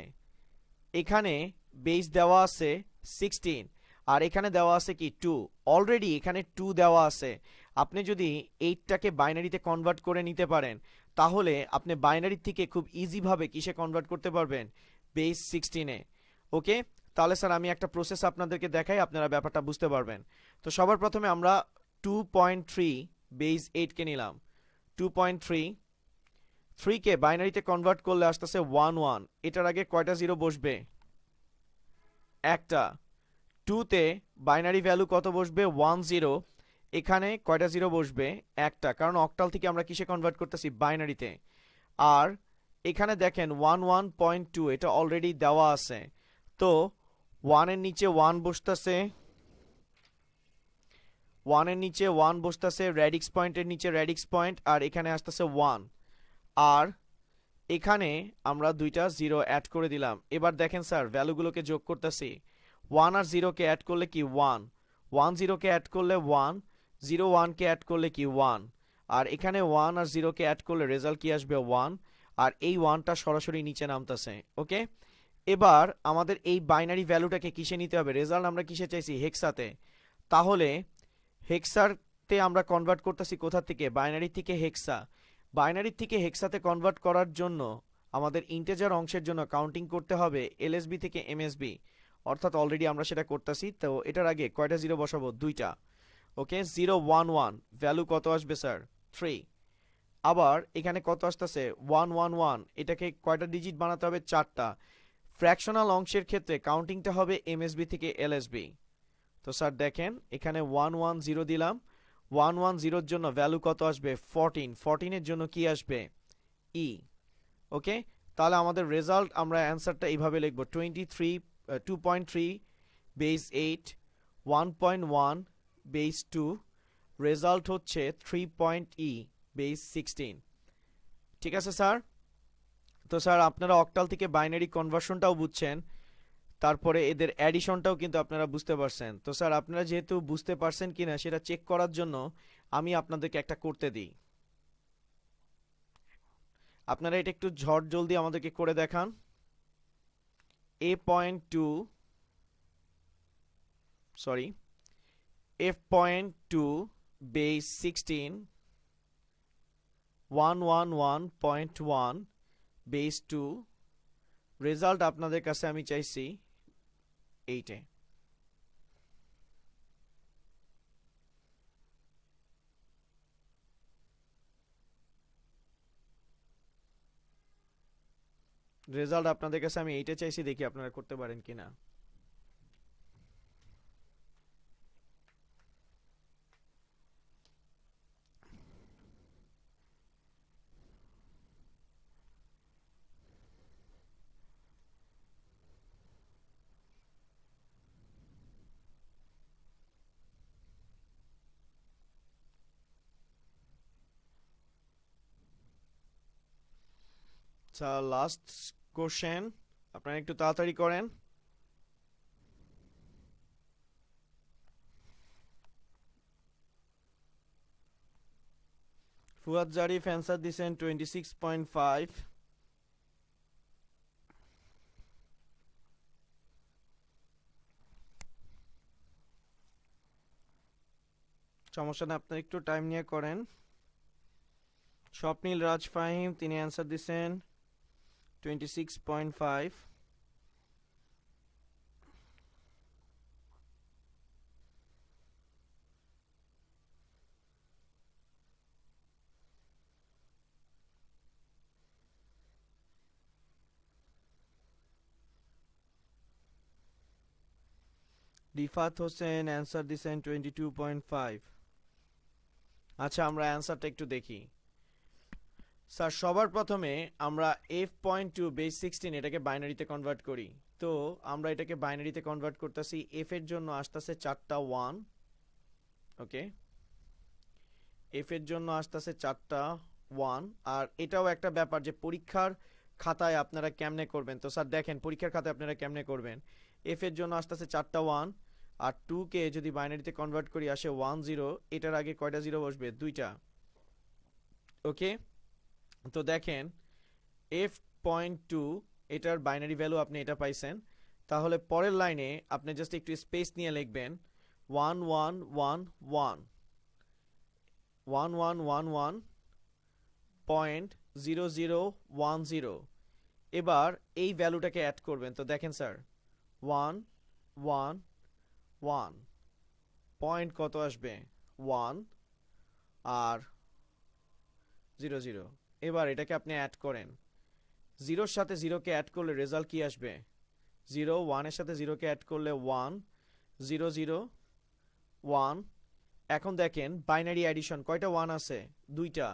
এখানে বেস দেওয়া আছে 16, আর এখানে দেওয়া আছে কি 2। অলরেডি এখানে 2 দেওয়া আছে। আপনি যদি 8টাকে বাইনারিতে কনভার্ট করে নিতে পারেন তাহলে আপনি বাইনারি থেকে খুব ইজিভাবে কিসে কনভার্ট করতে পারবেন? বেস 16-এ। ওকে, তাহলে স্যার আমি একটা প্রসেস আপনাদেরকে দেখাই, আপনারা ব্যাপারটা বুঝতে পারবেন। তো সবার প্রথমে আমরা 2.3 বেস 8কে নিলাম। 2.3 3কে বাইনারিতে কনভার্ট করলে আসতেছে 1 1। এটার আগে কয়টা জিরো বসবে? একটা। 2তে বাইনারি ভ্যালু কত বসবে? 1 0। এখানে কয়টা জিরো বসবে? একটা, কারণ অক্টাল থেকে আমরা কিসে কনভার্ট করতেছি? বাইনারিতে। আর এখানে দেখেন 11.2, এটা অলরেডি দেওয়া আছে। তো 1 এর নিচে 1 বসতেছে, 1 এর নিচে 1 বসতেছে, রেডিক্স পয়েন্টের নিচে রেডিক্স পয়েন্ট, আর এখানে আসতেছে 1। আর এখানে আমরা দুইটা জিরো অ্যাড করে দিলাম। এবার দেখেন স্যার ভ্যালুগুলোকে যোগ করতেছি। 1 আর 0কে অ্যাড করলে কি 1, 1 0কে অ্যাড করলে 1, 0 1কে অ্যাড করলে কি 1, আর এখানে 1 আর 0কে অ্যাড করলে রেজাল্ট কি আসবে? 1। আর এই 1টা সরাসরি নিচে নামতেছে। ওকে, এবার আমাদের এই বাইনারি ভ্যালুটাকে কিসে নিতে হবে? রেজাল্ট আমরা কিসে চাইছি? হেক্সাতে। তাহলে হেক্সাতে আমরা কনভার্ট করতেছি কোথা থেকে? বাইনারি থেকে হেক্সা। বাইনারি থেকে হেক্সাতে কনভার্ট করার জন্য আমাদের ইন্টিজার অংশের জন্য কাউন্টিং করতে হবে এলএসবি থেকে এমএসবি, অর্থাৎ অলরেডি আমরা সেটা করতেছি। তো এটার আগে কয়টা জিরো বসাবো? দুইটা। ওকে, 0 1 1, ভ্যালু কত আসবে স্যার? 3। আবার এখানে কত আসতেছে? 1 1 1, এটাকে কয়টা ডিজিট বানাতে হবে? 4টা। ফ্র্যাকশনাল অংশের ক্ষেত্রে কাউন্টিংটা হবে এমএসবি থেকে এলএসবি। তো স্যার দেখেন এখানে 1 1 0 দিলাম। 1 1 0-র জন্য ভ্যালু কত আসবে? 14। 14-এর জন্য কি আসবে? ই। ওকে, তাহলে আমাদের রেজাল্ট আমরা অ্যান্সারটা এইভাবে লিখব। 2.3 বেস 8, 1.1 বেস 2, রেজাল্ট হচ্ছে 3 বেস 16। ঠিক আছে স্যার? তো স্যার আপনারা অক্টাল থেকে বাইনারি কনভার্সনটাও বুঝছেন, তারপরে এদের অ্যাডিশনটাও কিন্তু আপনারা বুঝতে পারছেন। তো স্যার আপনারা যেহেতু বুঝতে পারছেন কিনা সেটা চেক করার জন্য আমি আপনাদেরকে একটা করতে দিই। আপনারা এটা একটু ঝট জলদি আমাদেরকে করে দেখান। A.2 sorry F.2 base 16, 111.1 base 2, result আপনাদের কাছে আমি চাইছি 8-এ। রেজাল্ট আপনাদের কাছে আমি 8-এ চাইছি, দেখি আপনারা করতে পারেন কিনা। আচ্ছা, লাস্ট কোশ্চেন, আপনারা একটু তাড়াতাড়ি করেন। ফুয়াদ জারিফ অ্যান্সার দিছেন 26.5। সমস্যা না, আপনার একটু টাইম নিয়ে করেন। স্বপ্নীল রাজ ফাহিম তিনি অ্যান্সার দিছেন 26.5। রিফাত হোসেন অ্যান্সার দিছেন 22.5। আচ্ছা, আমরা অ্যান্সারটা একটু দেখি। স্যার সবার প্রথমে আমরা f.2 বেস 16 এটাকে বাইনারিতে কনভার্ট করি। তো আমরা এটাকে বাইনারিতে কনভার্ট করতেছি। এফ এর জন্য আসতেছে 4টা 1, ওকে, এফ এর জন্য আসতেছে 4টা 1। আর এটাও একটা ব্যাপার যে পরীক্ষার খাতায় আপনারা কেমনে করবেন। তো স্যার দেখেন পরীক্ষার খাতায় আপনারা কেমনে করবেন। এফ এর জন্য আসতেছে 4টা 1, আর 2 কে যদি বাইনারিতে কনভার্ট করি আসে 1 0। এটার আগে কয়টা জিরো বসবে? 2টা, ওকে। তো দেখেন f.2 এটার বাইনারি ভ্যালু আপনি এটা পাইছেন। তাহলে পরের লাইনে আপনি জাস্ট একটু স্পেস নিয়ে লিখবেন 1 1 1 1 1 1 1 1 0.0010। এবার এই ভ্যালুটাকে অ্যাড করবেন। তো দেখেন স্যার 1 1 1 পয়েন্ট কত আসবে? 1 আর 0 0। এবার এটাকে আপনি অ্যাড করেন। 0-র সাথে 0-কে অ্যাড করলে রেজাল্ট কি আসবে? 0। 1-এর সাথে 0-কে অ্যাড করলে 1 0 0 1। এখন দেখেন বাইনারি অ্যাডিশন, কয়টা 1 আছে? 2টা,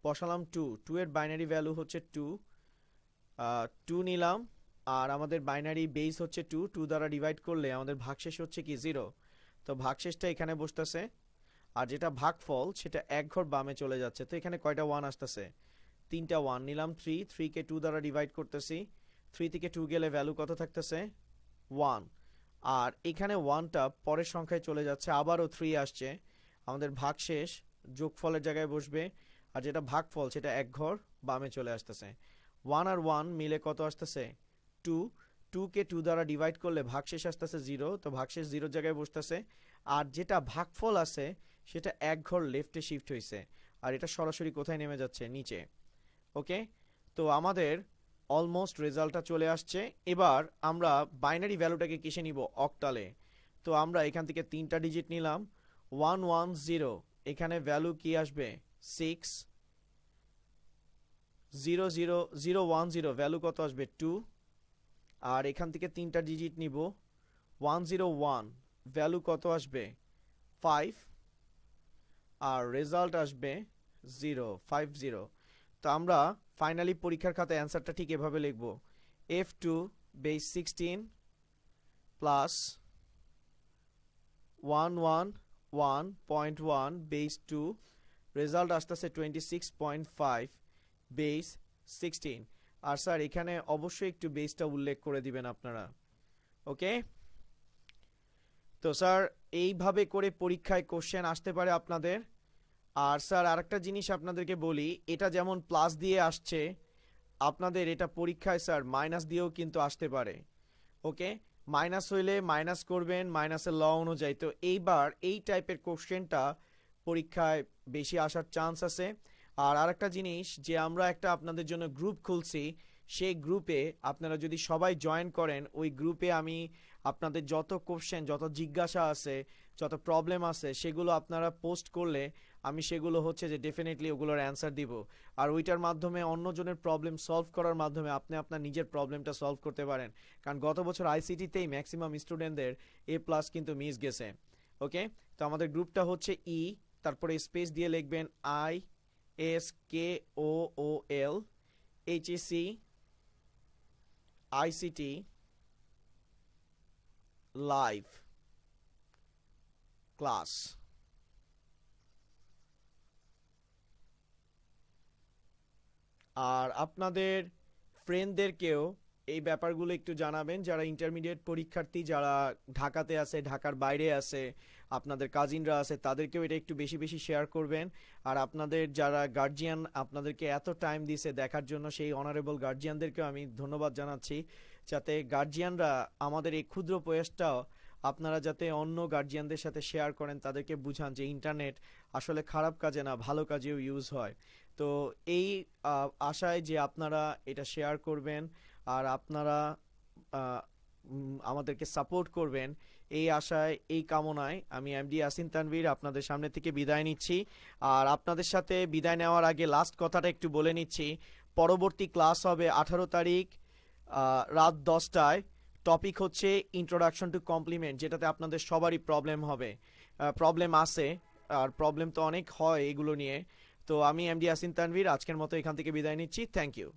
বসালাম 2। 2 এর বাইনারি ভ্যালু হচ্ছে 2, 2 নিলাম। আর আমাদের বাইনারি বেস হচ্ছে 2, 2 দ্বারা ডিভাইড করলে আমাদের ভাগশেষ হচ্ছে কি 0। তো ভাগশেষটা এখানে বসতেছে। আর যেটা ভাগফল সেটা এক ঘর বামে চলে যাচ্ছে। তো এখানে কয়টা 1 আসতেছে? 3টা 1 নিলাম। 3 কে 2 দ্বারা ডিভাইড করতেছি। 3 থেকে 2 গেলে ভ্যালু কত থাকতেছে? 1। আর এখানে 1টা পরের সংখ্যায় চলে যাচ্ছে, আবারও 3 আসছে। আমাদের ভাগশেষ যোগফলের জায়গায় বসবে। আর যেটা ভাগফল সেটা এক ঘর বামে চলে আসতেছে। 1 আর 1 মিলে কত আসতেছে? 2। 2 কে 2 দ্বারা ডিভাইড করলে ভাগশেষ আসতেছে 0। তো ভাগশেষ 0 জায়গায় বসতেছে। আর যেটা ভাগফল আছে সেটা এক ঘর লেফটে শিফট হয়েছে। আর এটা সরাসরি কোথায় নেমে যাচ্ছে? নিচে, ওকে। তো আমাদের অলমোস্ট রেজাল্টটা চলে আসছে। এবার আমরা বাইনারি ভ্যালুটাকে কিসে নিব? অক্টালে। তো আমরা এখান থেকে 3টা ডিজিট নিলাম 1 1 0। এখানে ভ্যালু কি আসবে? 6 0 0 0 1 0, ভ্যালু কত আসবে? 2। আর এখান থেকে 3টা ডিজিট নিব 1 0 1, ভ্যালু কত আসবে? 5। আর রেজাল্ট আসবে 0 5 0। তো আমরা ফাইনালি পরীক্ষার খাতায় অ্যান্সারটা ঠিক এভাবে লিখব, f2 base 16 plus 111.1 base 2, result আসতেছে 26.5 বেস 16। আর স্যার এখানে অবশ্যই একটু বেসটা উল্লেখ করে দিবেন আপনারা, ওকে। তো স্যার এইভাবে করে পরীক্ষায় কোশ্চেন আসতে পারে আপনাদের। আর স্যার আরেকটা জিনিস আপনাদেরকে বলি, এটা যেমন প্লাস দিয়ে আসছে আপনাদের, এটা পরীক্ষায় স্যার মাইনাস দিয়েও কিন্তু আসতে পারে, ওকে। মাইনাস হইলে মাইনাস করবেন মাইনাসের ল অনুযায়ী। তো এইবার এই টাইপের কোশ্চেনটা পরীক্ষায় বেশি আসার চান্স আছে। আর আরেকটা জিনিস, যে আমরা একটা আপনাদের জন্য গ্রুপ খুলছি, সেই গ্রুপে আপনারা যদি সবাই জয়েন করেন, ওই গ্রুপে আমি আপনাদের যত কোশ্চেন, যত জিজ্ঞাসা আছে, যত প্রবলেম আছে, সেগুলো আপনারা পোস্ট করলে আমি সেগুলো হচ্ছে যে ডেফিনেটলি ওগুলোর অ্যান্সার দিব। আর ওইটার মাধ্যমে অন্যজনের প্রবলেম সলভ করার মাধ্যমে আপনি আপনার নিজের প্রবলেমটা সলভ করতে পারেন। কারণ গত বছর আইসিটিতেই ম্যাক্সিমাম স্টুডেন্টদের A+ কিন্তু মিস গেছে, ওকে। তো আমাদের গ্রুপটা হচ্ছে তারপরে স্পেস দিয়ে লিখবেন ISKOOL HEC ICT live class. আর আপনাদের ফ্রেন্ডদেরকেও এই ব্যাপারগুলো একটু জানাবেন, যারা ইন্টারমিডিয়েট পরীক্ষার্থী, যারা ঢাকাতে আছে, ঢাকার বাইরে আছে, আপনাদের কাজিনরা আছে, তাদেরকেও এটা একটু বেশি বেশি শেয়ার করবেন। আর আপনাদের যারা গার্জিয়ান আপনাদেরকে এত টাইম দিছে দেখার জন্য, সেই অনারেবল গার্জিয়ানদেরকেও আমি ধন্যবাদ জানাচ্ছি, যাতে গার্জিয়ানরা আমাদের এই ক্ষুদ্র প্রয়াসটাও আপনারা যাতে অন্য গার্জিয়ানদের সাথে শেয়ার করেন, তাদেরকে বুঝান যে ইন্টারনেট আসলে খারাপ কাজে না, ভালো কাজেও ইউজ হয়। তো এই আশায় যে আপনারা এটা শেয়ার করবেন আর আপনারা আমাদেরকে সাপোর্ট করবেন, এই আশায়, এই কামনায় আমি এমডি ইয়াসিন তানভীর আপনাদের সামনে থেকে বিদায় নিচ্ছি। আর আপনাদের সাথে বিদায় নেওয়ার আগে লাস্ট কথাটা একটু বলে নিচ্ছি। পরবর্তী ক্লাস হবে 18 তারিখ রাত 10টায়। টপিক হচ্ছে ইন্ট্রোডাকশন টু কমপ্লিমেন্ট, যেটাতে আপনাদের সবারই প্রবলেম আছে, আর প্রবলেম তো অনেক হয় এগুলো নিয়ে। তো আমি এমডি ইয়াসিন তানভীর আজকের মতো এখান থেকে বিদায় নিচ্ছি। Thank you.